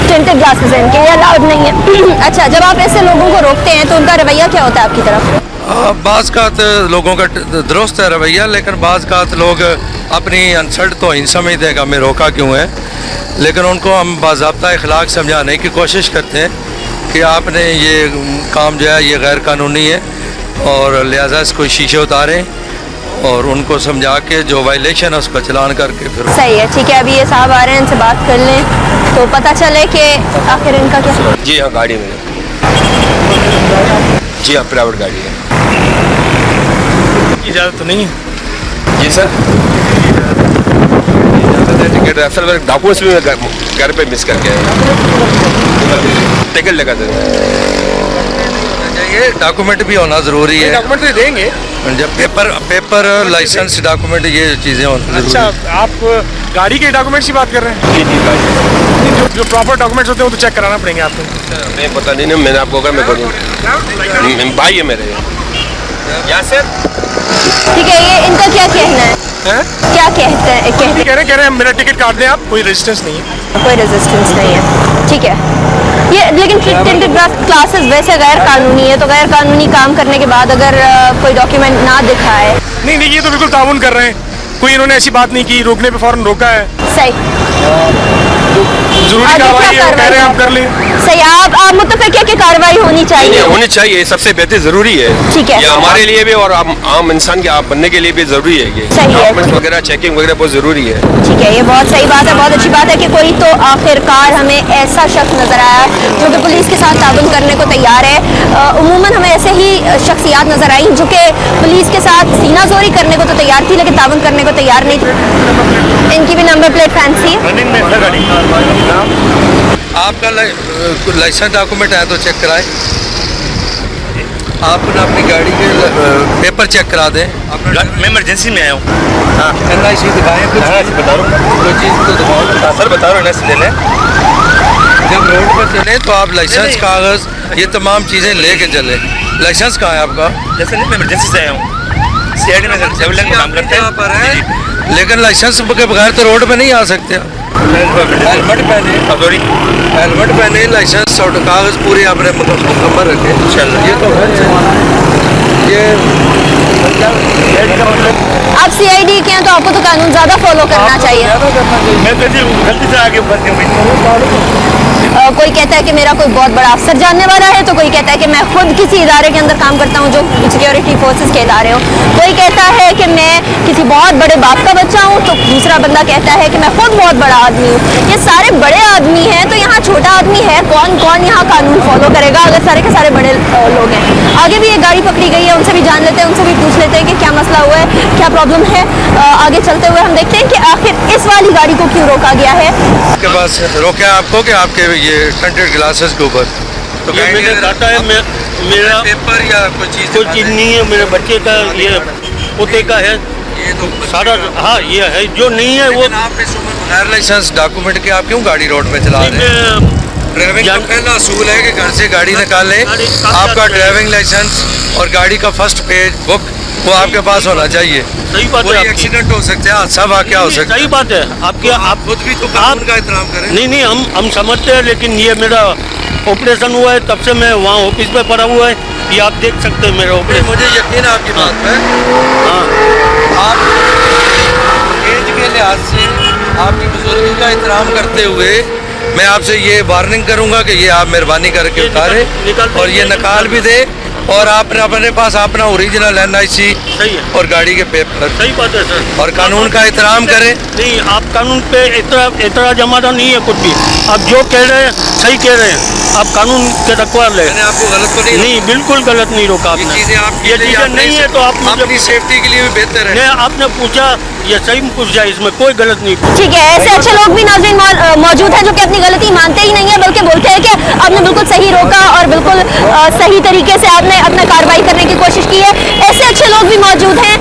टिंटेड ग्लासेस हैं इनके, ये अलाउड नहीं है। अच्छा, जब आप ऐसे लोगों को रोकते हैं तो उनका रवैया क्या होता है आपकी तरफ? बाज़ का लोगों का दुरुस्त है रवैया, लेकिन बाज़ का लोग अपनी अनसर्ट तो ही समझते हैं कि हमें रोका क्यों है, लेकिन उनको हम बाज़ाब्ता इखलाक समझाने की कोशिश करते हैं कि आपने ये काम जो है ये गैर कानूनी है और लिहाजा इसको शीशे उतारें और उनको समझा के जो वायलेशन है उसका चलान करके फिर। सही है, ठीक है। अभी ये साहब आ रहे हैं, इनसे बात कर लें तो पता चले कि आखिर इनका क्या। जी हाँ, गाड़ी में। जी हाँ, प्राइवेट गाड़ी है। इजाज़त तो नहीं है। जी सर, टिकट असल में डॉक्यूमेंट्स भी घर पे मिस करके टिकट लगा देते। ये डॉक्यूमेंट भी होना ज़रूरी है। डॉक्यूमेंट तो देंगे जब पेपर लाइसेंस डॉक्यूमेंट ये चीज़ें होना अच्छा, आप गाड़ी के डॉक्यूमेंट्स की बात कर रहे हैं? जी जी, गाड़ी जो प्रॉपर डॉक्यूमेंट्स होते हैं वो तो चेक कराना पड़ेंगे आपको। नहीं पता नहीं, मैंने आपको कहा, मैं करूँ भाई है मेरे यहाँ से। ठीक है, ये इनका क्या कहना है? क्या कहते हैं? कह रहे हैं मेरा टिकट काट दें आप, कोई रेजिस्टेंस नहीं है। कोई रेजिस्टेंस नहीं है, ठीक है। ये लेकिन टिंटेड क्लासेस वैसे गैर कानूनी है, तो गैर कानूनी काम करने के बाद अगर कोई डॉक्यूमेंट ना दिखाए। नहीं, ये तो बिल्कुल ताउन कर रहे हैं, कोई इन्होंने ऐसी बात नहीं की, रोकने पे फौरन रोका है। सही, जरूरी कार्रवाई है, कह रहे हैं आप कर लें। सही, आप मुत्तफिक है कि कार्रवाई होनी चाहिए? होनी चाहिए, सबसे बेहतर जरूरी है। ठीक है, ये हमारे लिए भी और आम इंसान के आप बनने के लिए भी जरूरी है। ये सही है, डॉक्यूमेंट्स वगैरह चेकिंग वगैरह बहुत जरूरी है। ठीक है, ये बहुत सही बात है, बहुत अच्छी बात है कि कोई तो आखिरकार हमें ऐसा शख्स नजर आया जो कि पुलिस के साथ ताउन करने को तैयार है। उमूमन हमें ऐसे ही शख्सियात नजर आई जो कि पुलिस के साथ सीनाजोरी करने को तो तैयार थी लेकिन ताउन करने को तैयार नहीं थी। इनकी भी नंबर प्लेट फैंसी है। आपका लाइसेंस डॉक्यूमेंट है तो चेक कराएं। आप ना अपनी गाड़ी के पेपर चेक करा दें। मैं इमरजेंसी में आया हूँ। NIC दिखाएं, कुछ बता रहा हूँ, कोई चीज़ तो दिखाओ। सर बता रहा हूँ, NIC ले लें। जब रोड पर चले तो आप लाइसेंस कागज़ ये तमाम चीज़ें लेके चले। लाइसेंस कहाँ है आपका? जैसे नहीं, मैं इमरजेंसी से आया हूँ, CID में सिविल लाइन में काम करते यहाँ पर है, हैं। लेकिन लाइसेंस के बगैर तो रोड पे नहीं आ सकते। हेलमेट पहने, सॉरी, हेलमेट पहने, लाइसेंस और कागज़ पूरे आपने मुकम्मल रखे। इंशाल्लाह। ये तो ये आप सीआईडी के हैं तो आपको तो कानून ज्यादा फॉलो करना चाहिए। मैं तो गलती से आगे बढ़ कोई कहता है कि मेरा कोई बहुत बड़ा अफसर जानने वाला है, तो कोई कहता है कि मैं खुद किसी इदारे के अंदर काम करता हूँ जो सिक्योरिटी फोर्सेस के इदारे हो। कोई कहता है कि मैं किसी बहुत बड़े बाप का बच्चा हूँ, तो दूसरा बंदा कहता है कि मैं खुद बहुत बड़ा आदमी हूँ। ये सारे बड़े आदमी हैं, तो यहाँ छोटा आदमी है कौन? कौन यहाँ कानून फॉलो करेगा अगर सारे के सारे बड़े लोग हैं? आगे भी एक गाड़ी पकड़ी गई है, उनसे भी जान लेते हैं, उनसे भी पूछ लेते हैं कि क्या मसला हुआ है, क्या प्रॉब्लम है। आगे चलते हुए हम देखते हैं कि आखिर इस वाली गाड़ी को क्यों रोका गया है। आपके पास रोके आपको कि आपके ये टेंटेड ग्लासेस के ऊपर तो मैंने काटा है, मेरा पेपर या कोई चीज़ नहीं है, मेरे बच्चे का ये पोते का है ये तो सारा। हाँ ये है, जो नहीं है वो आप इस उम्र में बगैर लाइसेंस डॉक्यूमेंट के आप क्यों गाड़ी रोड पे चला रहे हैं? ड्राइविंग का पहला असूल है कि घर से गाड़ी निकालें, आपका ड्राइविंग लाइसेंस और गाड़ी का फर्स्ट पेज बुक वो आपके पास होना चाहिए। सही बात है कोई आपकी। एक्सीडेंट हो सकता है, हादसा वाकया हो सकता है। सही बात है आपकी। आप खुद भी तो कानून का एहतराम करें। नहीं हम समझते हैं, लेकिन ये मेरा ऑपरेशन हुआ है तब से मैं वहाँ ऑफिस में पड़ा हुआ है, ये आप देख सकते हैं मेरा ऑपरेशन। मुझे यकीन है आपकी बात पे। हाँ आप एज के लिहाज से आपकी बुजुर्गी का एहतराम करते हुए मैं आपसे ये वार्निंग करूंगा कि ये आप मेहरबानी करके उतारे और ये निकाल भी दे, और आपने अपने पास अपना ओरिजिनल NIC सही है और गाड़ी के पेपर सही बात है सर। और कानून का एहतराम करें। नहीं आप कानून पे इतना जमाना नहीं है कुछ भी। आप जो कह रहे हैं सही कह रहे हैं, आप कानून के रखवाले हैं। मैंने आपको गलत तो नहीं बिल्कुल गलत नहीं रोका ये आपने। चीजें आपके ये लिए चीजें नहीं है तो आप मुझे अपनी सेफ्टी के लिए भी बेहतर है। नहीं, आपने पूछा ये सही पूछ जाए, इसमें कोई गलत नहीं। ठीक है, ऐसे अच्छे लोग भी नाज़रीन मौजूद हैं जो कि अपनी गलती मानते ही नहीं है, बल्कि बोलते हैं कि आपने बिल्कुल सही रोका और बिल्कुल सही तरीके से आपने अपना कार्रवाई करने की कोशिश की है। ऐसे अच्छे लोग भी मौजूद हैं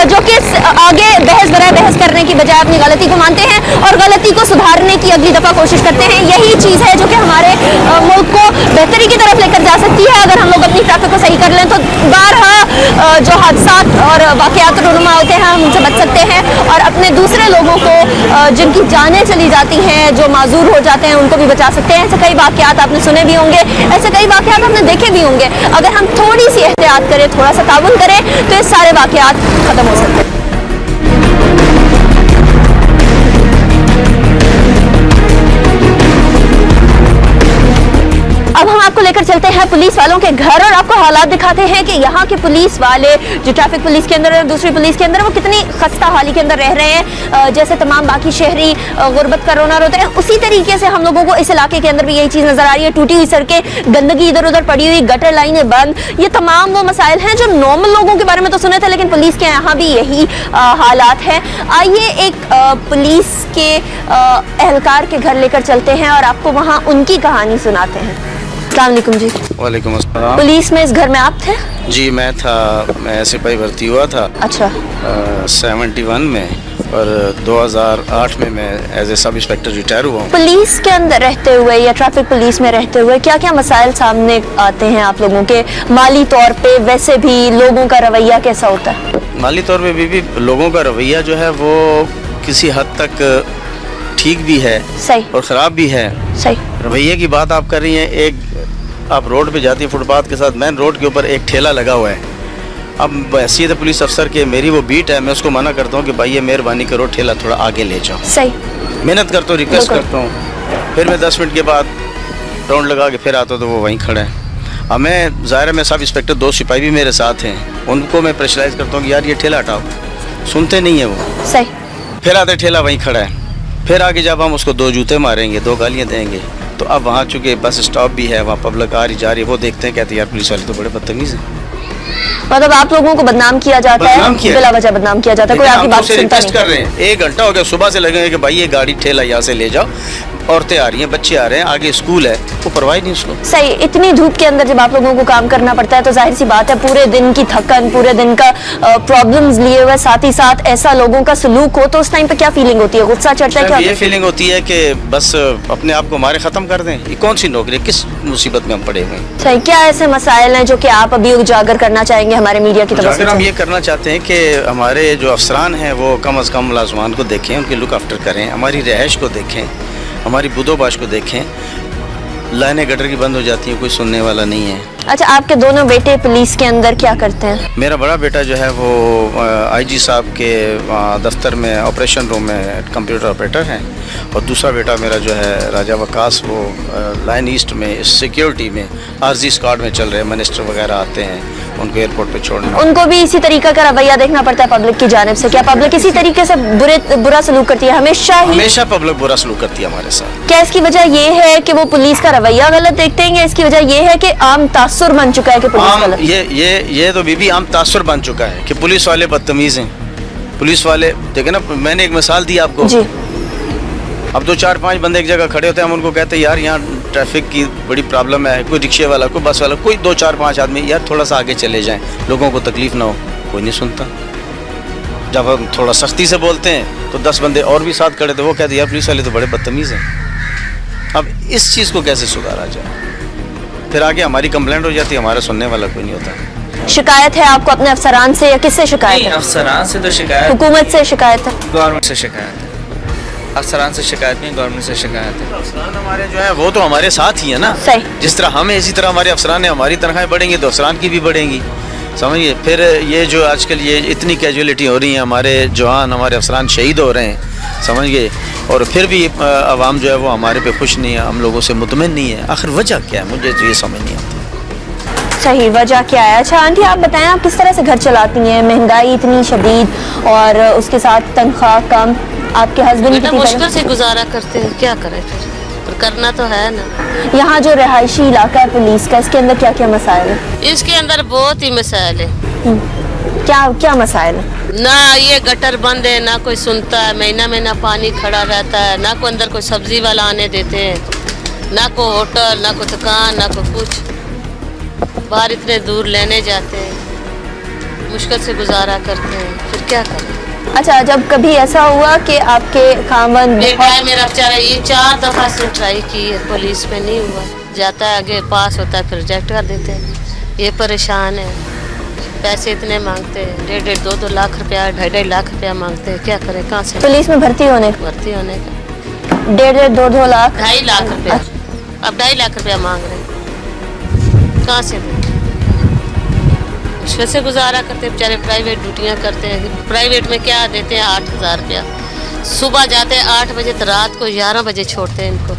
जो कि आगे बहस करने की बजाय अपनी गलती को मानते हैं और गलती को सुधारने की अगली दफा कोशिश करते हैं। यही चीज़ है जो कि हमारे मुल्क को बेहतरी की तरफ लेकर जा सकती है। अगर हम लोग अपनी ट्रैफिक को सही कर लें तो बारहा जो हादसा और वाकयात रुनुमा होते हैं हम उनसे बच सकते हैं और अपने दूसरे लोगों को जिनकी जानें चली जाती हैं, जो माजूर हो जाते हैं, उनको भी बचा सकते हैं। ऐसे कई वाकयात आपने सुने भी होंगे, ऐसे कई वाकयात आपने देखे भी होंगे। अगर हम थोड़ी सी एहतियात करें, थोड़ा सा ताउन करें तो ये सारे वाकयात खत्म हो सकते हैं। अब हम आपको लेकर चलते हैं पुलिस वालों के घर और आपको हालात दिखाते हैं कि यहाँ के पुलिस वाले जो ट्रैफिक पुलिस के अंदर है, दूसरी पुलिस के अंदर, वो कितनी खस्ता हाली के अंदर रह रहे हैं। जैसे तमाम बाकी शहरी गुर्बत का रोना रोते हैं, उसी तरीके से हम लोगों को इस इलाके के अंदर भी यही चीज़ नजर आ रही है। टूटी हुई सड़कें, गंदगी इधर उधर पड़ी हुई, गटर लाइनें बंद, ये तमाम वो मसाइल हैं जो नॉर्मल लोगों के बारे में तो सुने थे, लेकिन पुलिस के यहाँ भी यही हालात हैं। आइए एक पुलिस के एहलकार के घर लेकर चलते हैं और आपको वहाँ उनकी कहानी सुनाते हैं। अस्सलाम वालेकुम जी। वालेकुम अस्सलाम। पुलिस में इस घर में आप थे? जी मैं था, मैं सिपाही भर्ती हुआ था। अच्छा। 71 में और 2008 में मैं as a sub inspector retire हुआ हूँ। पुलिस के अंदर रहते हुए या ट्रैफिक पुलिस में रहते हुए क्या क्या मसाइल सामने आते हैं आप लोगों के? माली तौर पे, वैसे भी लोगों का रवैया कैसा होता है? माली तौर पे भी लोगों का रवैया जो है वो किसी हद तक ठीक भी है सही और ख़राब भी है। सही। रवैये की बात आप कर रही हैं, एक आप रोड पे जाती हैं फुटपाथ के साथ, मेन रोड के ऊपर एक ठेला लगा हुआ है। अब हैसियत पुलिस अफसर के मेरी वो बीट है, मैं उसको मना करता हूँ कि भाई ये मेहरबानी करो ठेला थोड़ा आगे ले जाओ। सही। मेहनत करता हूँ, रिक्वेस्ट करता हूँ, फिर मैं 10 मिनट के बाद राउंड लगा के फिर आता तो वो वहीं खड़ा है। अब मैं ज़ाहिर में सब इंस्पेक्टर 2 सिपाही भी मेरे साथ हैं, उनको मैं प्रेशराइज करता हूँ कि यार ये ठेला हटाओ, सुनते नहीं है वो। सही। फिर आते ठेला वहीं खड़ा है, फिर आगे जब हम उसको 2 जूते मारेंगे, 2 गालियाँ देंगे, तो अब वहाँ चूँकि बस स्टॉप भी है, वहाँ पब्लिक आ रही जा रही है, वो देखते हैं, कहते हैं यार पुलिस वाले तो बड़े बदतमीज़ हैं। मतलब आप लोगों को बदनाम किया जाता है, बिला वजह बदनाम किया जाता है, कोई आपकी बात सुनता नहीं। कर रहे हैं, 1 घंटा हो गया, सुबह से लगे कि भाई ये गाड़ी ठेला यहाँ से ले जाओ, औरतें आ रही हैं, बच्चे आ रहे हैं, आगे स्कूल है, वो परवाह नहीं उसको। सही। इतनी धूप के अंदर जब आप लोगों को काम करना पड़ता है तो जाहिर सी बात है पूरे दिन की थकन, पूरे दिन का प्रॉब्लम्स लिए हुए, साथ ही साथ ऐसा लोगों का सलूक हो, तो उस टाइम पे क्या फीलिंग होती है? गुस्सा चढ़ता है? क्या ये फीलिंग होती है कि बस अपने आप को हमारे ख़त्म कर दें, ये कौन सी नौकरी, किस मुसीबत में हम पड़े हुए हैं। सही। क्या ऐसे मसाइल हैं जो कि आप अभी उजागर करना चाहेंगे हमारे मीडिया की तरफ से? हम ये करना चाहते हैं कि हमारे जो अफसरान हैं वो कम अज़ कम मुलाजमान को देखें, उनकी लुक आफ्टर करें, हमारी रहायश को देखें, हमारी बुदोबाश को देखें। लाइनें गटर की बंद हो जाती हैं, कोई सुनने वाला नहीं है। अच्छा, आपके दोनों बेटे पुलिस के अंदर क्या करते हैं? मेरा बड़ा बेटा जो है वो आईजी साहब के दफ्तर में ऑपरेशन रूम में कंप्यूटर ऑपरेटर हैं, और दूसरा बेटा मेरा जो है राजा वकास, वो लाइन ईस्ट में सिक्योरिटी में आर्जी स्क्वाड में चल रहे हैं। मिनिस्टर वगैरह आते हैं उनको एयरपोर्ट पे छोड़ने। उनको भी इसी तरीका का रवैया देखना पड़ता है पब्लिक की जानिब से? क्या पब्लिक इसी तरीके से बुरा सलूक करती है हमेशा पब्लिक बुरा सलूक करती है हमारे साथ? क्या इसकी वजह ये है कि वो पुलिस का रवैया गलत देखते हैं, या इसकी वजह ये है कि आम तासुर बन चुका है कि पुलिस गलत? ये तो बीबी आम तासुर बन चुका है कि पुलिस वाले बदतमीज हैं। पुलिस वाले देखे ना, मैंने एक मिसाल दी आपको जी। अब 2-4-5 बंदे एक जगह खड़े होते हैं, हम उनको कहते हैं यार यहाँ ट्रैफिक की बड़ी प्रॉब्लम है, कोई रिक्शे वाला, कोई बस वाला, कोई 2-4-5 आदमी यार थोड़ा सा आगे चले जाएं, लोगों को तकलीफ ना हो, कोई नहीं सुनता। जब हम थोड़ा सख्ती से बोलते हैं तो 10 बंदे और भी साथ खड़े थे, वो कहते यार पुलिस वाले तो बड़े बदतमीज़ हैं। अब इस चीज़ को कैसे सुधारा जाए? फिर आगे हमारी कंप्लेंट हो जाती है, हमारा सुनने वाला कोई नहीं होता। शिकायत है आपको अपने अफसरान से या किससे शिकायत है? अफसरान से तो शिकायत, हुकूमत से शिकायत है? गवर्नमेंट से शिकायत है। अफसरान से शिकायत नहीं, गवर्नमेंट से शिकायत है। अफसरान हमारे जो है वो तो हमारे साथ ही है ना। सही। जिस तरह हम इसी तरह हमारे अफसरान है, हमारी तनख्वाहें बढ़ेंगी तो अफसरान की भी बढ़ेंगी, समझिए। फिर ये जो आजकल ये इतनी कैजुअलिटी हो रही है, हमारे जवान, हमारे अफसरान शहीद हो रहे हैं, समझिए, और फिर भी आवाम जो है वो हमारे पे खुश नहीं है, हम लोगों से मुतमिन नहीं है। आखिर वजह क्या है, मुझे तो ये समझ नहीं आता। सही, वजह क्या है? अच्छा आंटी, आप बताएं, आप किस तरह से घर चलाती हैं? महंगाई इतनी शदीद और उसके साथ तनख्वाह कम, आपके हस्बैंड की मुश्किल से गुजारा करते हैं, क्या करें फिर करना तो है ना। यहाँ जो रिहायशी इलाका है पुलिस का, इसके अंदर क्या क्या मसाइल है? इसके अंदर बहुत ही मसाइल है। क्या मसाइल है? ना ये गटर बंद है, ना कोई सुनता है, महीना महीना पानी खड़ा रहता है, ना कोई अंदर कोई सब्जी वाला आने देते हैं, ना कोई होटल, ना कोई दुकान, ना कोई कुछ। बाहर इतने दूर लेने जाते हैं, मुश्किल से गुजारा करते हैं, फिर क्या करें। अच्छा, जब कभी ऐसा हुआ कि आपके खामन बेटा है मेरा बेचारा, ये 4 दफ़ा से ट्राई की है, पुलिस में नहीं हुआ, जाता है आगे पास होता है फिर रिजेक्ट कर देते हैं। ये परेशान है, पैसे इतने मांगते हैं, 1.5 2 लाख रुपया, 2.5 लाख रुपया मांगते हैं, क्या करें, कहाँ से? पुलिस में भर्ती होने का 1.5 2 लाख, 2.5 लाख रुपया, अब 2.5 लाख रुपया मांग रहे हैं, कहाँ से दें? मुश्किल से गुजारा करते हैं बेचारे, प्राइवेट ड्यूटियाँ करते हैं। प्राइवेट में क्या देते हैं? 8,000 रुपया। सुबह जाते हैं 8 बजे तो रात को 11 बजे छोड़ते हैं इनको।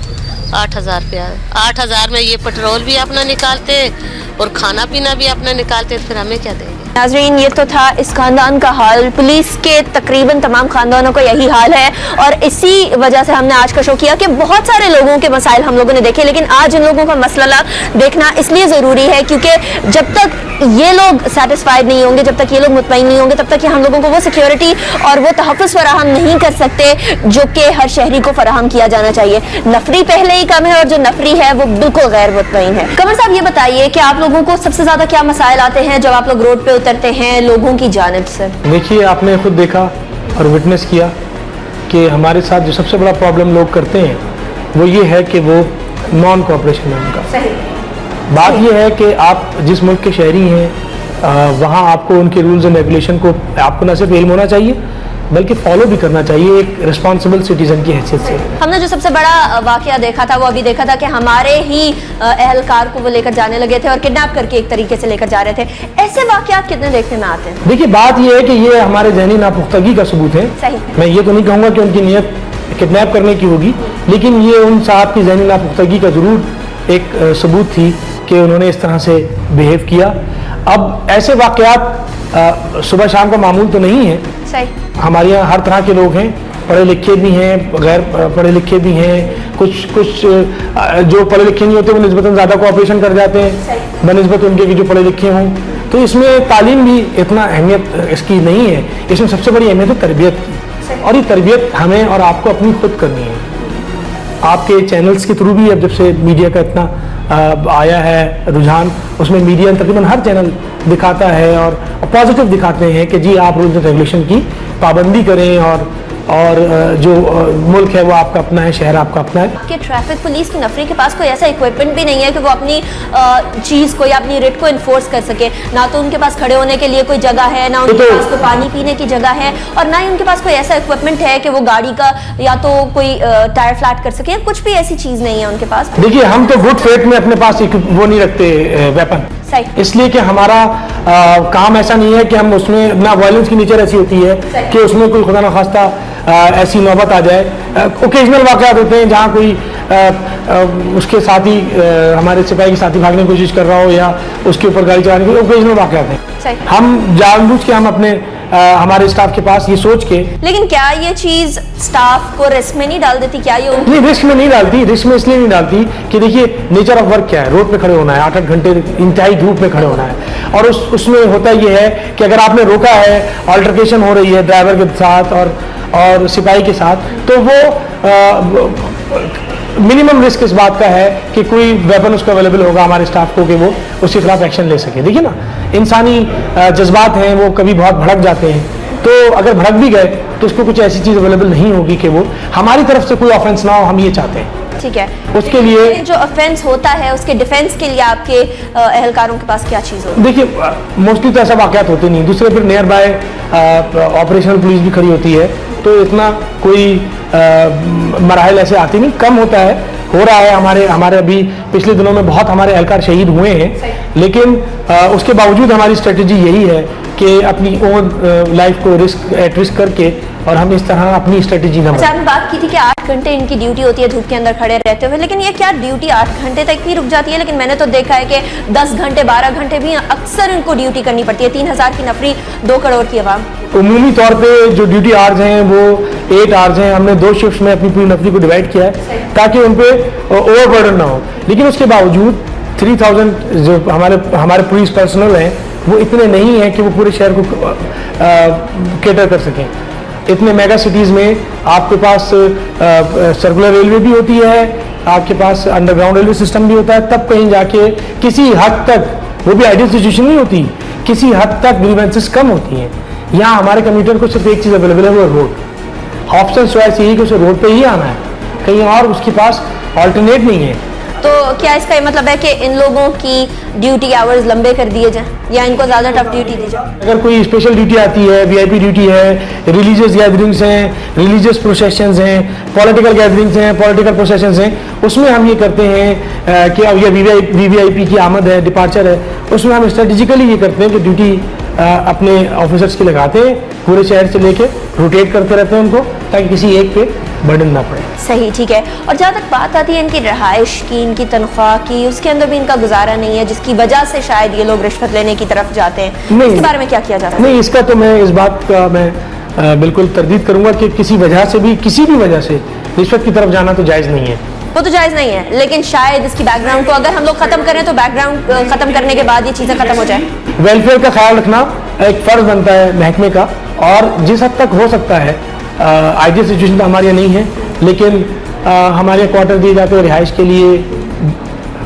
8,000 रुपया, 8,000 में ये पेट्रोल भी अपना निकालते और खाना पीना भी अपना निकालते, फिर हमें क्या देंगे? नाज़रीन, ये तो था इस खानदान का हाल। पुलिस के तकरीबन तमाम खानदानों का यही हाल है, और इसी वजह से हमने आज का शो किया कि बहुत सारे लोगों के मसाइल हम लोगों ने देखे, लेकिन आज इन लोगों का मसला देखना इसलिए ज़रूरी है क्योंकि जब तक ये लोग सेटिस्फाइड नहीं होंगे, जब तक ये लोग मुतमईन नहीं होंगे, तब तक हम लोगों को वो सिक्योरिटी और वो तहफ़्फ़ुज़ फराहम नहीं कर सकते जो कि हर शहरी को फराहम किया जाना चाहिए। नफरी पहले ही कम है और जो नफरी है वो बिल्कुल गैर मुतमईन है। कमर साहब, ये बताइए कि आप लोगों को सबसे ज़्यादा क्या मसाइल आते हैं जब आप लोग रोड पे उतरते हैं लोगों की जानिब से? देखिए, आपने खुद देखा और विटनेस किया कि हमारे साथ जो सबसे बड़ा प्रॉब्लम लोग करते हैं वो ये है कि वो नॉन कोऑपरेशन है उनका। सही। बात ये है कि आप जिस मुल्क के शहरी हैं वहाँ आपको उनके रूल्स एंड रेगुलेशन को आपको न सिर्फ इल्म होना चाहिए बल्कि फॉलो भी करना चाहिए एक रिस्पॉन्सिबल सिटीजन की हैसियत से। हमने जो सबसे बड़ा वाकया देखा था वो अभी देखा था कि हमारे ही अहलकार को वो लेकर जाने लगे थे और किडनैप करके एक तरीके से लेकर जा रहे थे। ऐसे वाकयात कितने देखने में आते हैं? देखिए, बात ये है कि ये हमारे जहनी नापुख्तगी का सबूत है। सही। मैं ये तो नहीं कहूँगा कि उनकी नीयत किडनैप करने की होगी, लेकिन ये उन साहब की जहनी नापुख्तगी का ज़रूर एक सबूत थी कि उन्होंने इस तरह से बिहेव किया। अब ऐसे वाकयात सुबह शाम का मामूल तो नहीं है। सही। हमारे यहाँ हर तरह के लोग हैं, पढ़े लिखे भी हैं, गैर पढ़े लिखे भी हैं, कुछ जो पढ़े लिखे नहीं होते वो निस्बतन ज़्यादा कोऑपरेशन कर जाते हैं बनिस्बत उनके कि जो पढ़े लिखे हों। तो इसमें तालीम भी इतना अहमियत इसकी नहीं है, इसमें सबसे बड़ी अहमियत है तरबियत की, और ये तरबियत हमें और आपको अपनी खुद करनी है। आपके चैनल्स के थ्रू भी अब जब से मीडिया का इतना आया है रुझान, उसमें मीडिया तकरीबन हर चैनल दिखाता है और पॉजिटिव दिखाते हैं कि जी आप रूल्स एंड रेगुलेशन की पाबंदी करें और जो मुल्क है वो आपका अपना है, शहर आपका अपना है। कि ट्रैफिक पुलिस की नफरी के पास कोई ऐसा इक्विपमेंट भी नहीं है कि वो अपनी चीज़ को या अपनी रेट को इन्फोर्स कर सके। ना तो उनके पास खड़े होने के लिए कोई जगह है, ना उनके पास कोई पानी पीने की जगह है, और ना ही उनके पास कोई ऐसा इक्विपमेंट है कि वो गाड़ी का या तो कोई टायर फ्लैट कर सके, कुछ भी ऐसी चीज़ नहीं है उनके पास। देखिए, हम तो गुड फेथ में अपने पास वो नहीं रखते वेपन। इसलिए कि हमारा काम ऐसा नहीं है कि हम उसमें ना, वायलेंस की नेचर ऐसी होती है कि उसमें कोई खुदा न खास्ता ऐसी नौबत आ जाए। ओकेजनल वाक़यात होते हैं जहाँ कोई उसके साथी हमारे सिपाही के साथी भागने की कोशिश कर रहा हो या उसके ऊपर गाड़ी चलाने की, ओकेजनल वाक़यात हैं। हम जानबूझ के हम अपने हमारे स्टाफ के पास ये सोच के। लेकिन क्या ये चीज स्टाफ को रिस्क में नहीं डाल देती? क्या ये नहीं, रिस्क में नहीं डालती। रिस्क में इसलिए नहीं डालती कि देखिए नेचर ऑफ वर्क क्या है, रोड पे खड़े होना है, 8-8 घंटे इंतहाई धूप में खड़े होना है, और उसमें होता ये है कि अगर आपने रोका है, अल्टरकेशन हो रही है ड्राइवर के साथ और सिपाही के साथ, तो वो मिनिमम रिस्क इस बात का है कि कोई वेपन उसको अवेलेबल होगा हमारे स्टाफ को कि वो उसके खिलाफ एक्शन ले सके। देखिए ना, इंसानी जज्बात हैं, वो कभी बहुत भड़क जाते हैं, तो अगर भड़क भी गए तो उसको कुछ ऐसी चीज़ अवेलेबल नहीं होगी कि वो हमारी तरफ से कोई ऑफेंस ना हो, हम ये चाहते हैं। ठीक है, उसके लिए जो ऑफेंस होता है उसके डिफेंस के लिए आपके एहलकारों के पास क्या चीज़ होती है? देखिए, मोस्टली तो ऐसा वाक़यात होते नहीं। दूसरे फिर नियर बाय ऑपरेशनल पुलिस भी खड़ी होती है, तो इतना कोई मराहल ऐसे आती नहीं, कम होता है, हो रहा है। हमारे अभी पिछले दिनों में बहुत हमारे एहलकार शहीद हुए हैं, लेकिन उसके बावजूद हमारी स्ट्रेटजी यही है कि अपनी ओन लाइफ को एट रिस्क करके और हम इस तरह अपनी स्ट्रेटजी ना। अच्छा, आपने बात की थी कि 8 घंटे इनकी ड्यूटी होती है धूप के अंदर खड़े रहते हुए, लेकिन ये क्या ड्यूटी 8 घंटे तक ही रुक जाती है? लेकिन मैंने तो देखा है कि 10 घंटे 12 घंटे भी अक्सर इनको ड्यूटी करनी पड़ती है। 3000 की नफरी, 2 करोड़ की आवाम। उमूमी तौर पे जो ड्यूटी आवर्स हैं वो 8 आवर्स हैं। हमने 2 शिफ्ट में अपनी पूरी नफरी को डिवाइड किया है ताकि उन पे ओवरबर्डन ना हो। लेकिन उसके बावजूद 3000 जो हमारे पुलिस पर्सनल हैं वो इतने नहीं हैं कि वो पूरे शहर को केटर कर सकें। इतने मेगा सिटीज़ में आपके पास सर्कुलर रेलवे भी होती है, आपके पास अंडरग्राउंड रेलवे सिस्टम भी होता है, तब कहीं जाके किसी हद तक, वो भी आइडियल सिचुएशन नहीं होती, किसी हद तक ग्रीवेंसेस कम होती हैं। यहाँ हमारे कम्यूटर को सिर्फ एक चीज़ अवेलेबल है, वो रोड। ऑप्शन चॉइस यही कि उसे रोड पे ही आना है, कहीं और उसके पास ऑल्टरनेट नहीं है। तो क्या इसका ये मतलब है कि इन लोगों की ड्यूटी आवर्स लंबे कर दिए जाएं या इनको ज़्यादा टफ ड्यूटी दी जाए? अगर कोई स्पेशल ड्यूटी आती है, वीआईपी ड्यूटी है, रिलीजियस गैदरिंग्स हैं, रिलीजियस प्रोसेशंस हैं, पॉलिटिकल गैदरिंग्स हैं, पॉलिटिकल प्रोसेशंस हैं, उसमें हम ये करते हैं कि अब ये वीवीआईपी की आमद है, डिपार्चर है, उसमें हम स्ट्रेटेजिकली ये करते हैं कि ड्यूटी अपने ऑफिसर्स की लगाते हैं, पूरे शहर से लेके रोटेट करते रहते हैं उनको, ताकि किसी एक पे बर्डन ना पड़े। सही, ठीक है। और जहाँ तक बात आती है इनकी रहाइश की, इनकी तनख्वाह की, उसके अंदर भी इनका गुजारा नहीं है, जिसकी वजह से शायद ये लोग रिश्वत लेने की तरफ जाते हैं। इसके बारे में क्या किया जाता है? नहीं, इसका तो मैं, इस बात का मैं बिल्कुल तरदीद करूंगा कि किसी वजह से भी, किसी भी वजह से रिश्वत की तरफ जाना तो जायज़ नहीं है। वो तो जायज़ नहीं है, लेकिन शायद इसकी बैकग्राउंड को अगर हम लोग ख़त्म करें तो बैकग्राउंड ख़त्म करने के बाद ये चीज़ें ख़त्म हो जाए। वेलफेयर का ख्याल रखना एक फ़र्ज बनता है महकमे का, और जिस हद तक हो सकता है, आइडियल सिचुएशन तो हमारे यहाँ नहीं है, लेकिन हमारे यहाँ क्वार्टर दिए जाते हैं रिहाइश के लिए,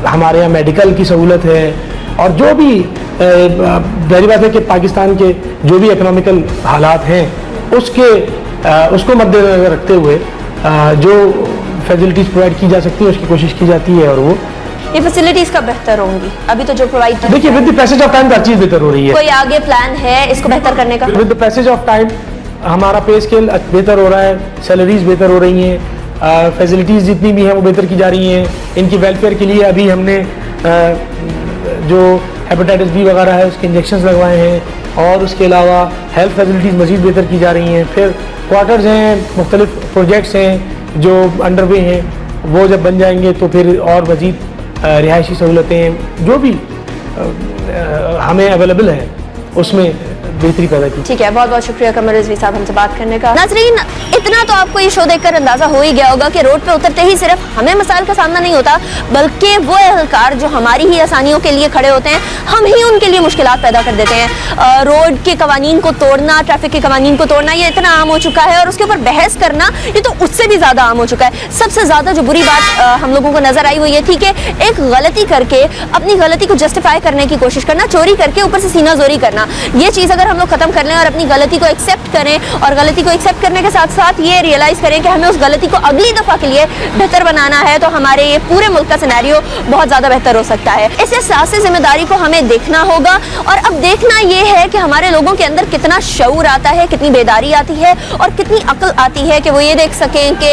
हमारे यहाँ मेडिकल की सहूलत है, और जो भी पहली बात है कि पाकिस्तान के जो भी इकोनॉमिकल हालात हैं उसको मद्देनजर रखते हुए जो फैसिलिटीज़ प्रोवाइड की जा सकती है उसकी कोशिश की जाती है, और वो ये फैसिलिटीज़ कब बेहतर होंगी? अभी तो जो प्रोवाइड की, देखिए, with the passage of time हर चीज़ बेहतर हो रही है। कोई आगे प्लान है इसको बेहतर करने का? With the passage of time हमारा पे स्केल बेहतर हो रहा है, सैलरीज बेहतर हो रही हैं, फैसिलिटीज़ जितनी भी हैं वो बेहतर की जा रही हैं। इनकी वेलफेयर के लिए अभी हमने जो हेपेटाइटिस बी वगैरह है उसके इंजेक्शंस लगवाए हैं, और उसके अलावा हेल्थ फैसिलिटीज़ मज़ीद बेहतर की जा रही हैं। फिर क्वार्टर्स हैं, मुख्तलिफ प्रोजेक्ट्स हैं जो अंडरवे हैं, वो जब बन जाएंगे तो फिर और मज़ीद रिहायशी सहूलतें जो भी हमें अवेलेबल है उसमें बेहतरी पैदा की। ठीक है, बहुत बहुत शुक्रिया कमर रिजवी साहब हमसे बात करने का। नाज़रीन, इतना तो आपको ये शो देखकर अंदाजा हो ही गया होगा कि रोड पे उतरते ही सिर्फ हमें मसाइल का सामना नहीं होता, बल्कि वो एहलकार जो हमारी ही आसानियों के लिए खड़े होते हैं, हम ही उनके लिए मुश्किलात पैदा कर देते हैं। रोड के कवानीन को तोड़ना, ट्रैफिक के कवानीन को तोड़ना, ये इतना आम हो चुका है, और उसके ऊपर बहस करना ये तो उससे भी ज़्यादा आम हो चुका है। सबसे ज़्यादा जो बुरी बात हम लोगों को नजर आई वो ये थी कि एक गलती करके अपनी गलती को जस्टिफाई करने की कोशिश करना, चोरी करके ऊपर से सीना जोरी करना। करना, ये चीज़ अगर हम लोग खत्म कर लें और अपनी गलती को एक्सेप्ट करें और गलती को एक्सेप्ट करने के साथ साथ ये रियलाइज़ करें कि हमें उस गलती को अगली दफ़ा के लिए बेहतर बनाना है, तो हमारे ये पूरे मुल्क का सिनेरियो बहुत ज़्यादा बेहतर हो सकता है। इस एहसास से जिम्मेदारी को हमें देखना होगा और अब देखना ये है कि हमारे लोगों के अंदर कितना शऊर आता है, कितनी बेदारी आती है और कितनी अक्ल आती है कि वो ये देख सकें कि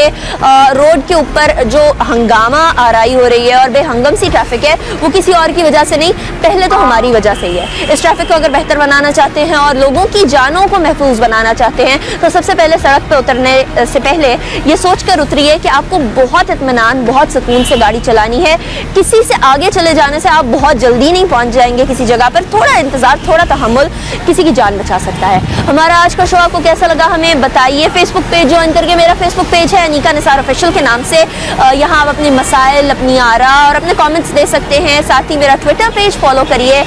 रोड के ऊपर जो हंगामा आराई हो रही है और बेहंगम सी ट्रैफिक है वो किसी और की वजह से नहीं, पहले तो हमारी वजह से ही है। इस ट्रैफिक को अगर बेहतर बनाना चाहते हैं और लोगों की जानों को महफूज बनाना चाहते हैं तो सबसे पहले सड़क पे उतरने से पहले ये सोच कर उतरिए कि आपको बहुत इत्मीनान, बहुत सुकून से गाड़ी चलानी है। किसी से आगे चले जाने से आप बहुत जल्दी नहीं पहुंच जाएंगे किसी जगह पर, थोड़ा इंतजार, थोड़ा तहम्मुल किसी की जान बचा सकता है। हमारा आज का शो आपको कैसा लगा हमें बताइए। फेसबुक पेज ज्वाइन करके, मेरा फेसबुक पेज है अनीका निसार ऑफिशियल के नाम से, यहाँ आप अपने मसाइल, अपनी आरा और अपने कमेंट्स दे सकते हैं। साथ ही मेरा ट्विटर पेज फॉलो करिए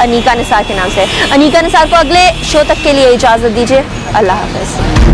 @अनीका निसार के नाम से। अनीका निसार को अगले शो तक के लिए इजाज़त दीजिए। अल्लाह हाफ़िज़।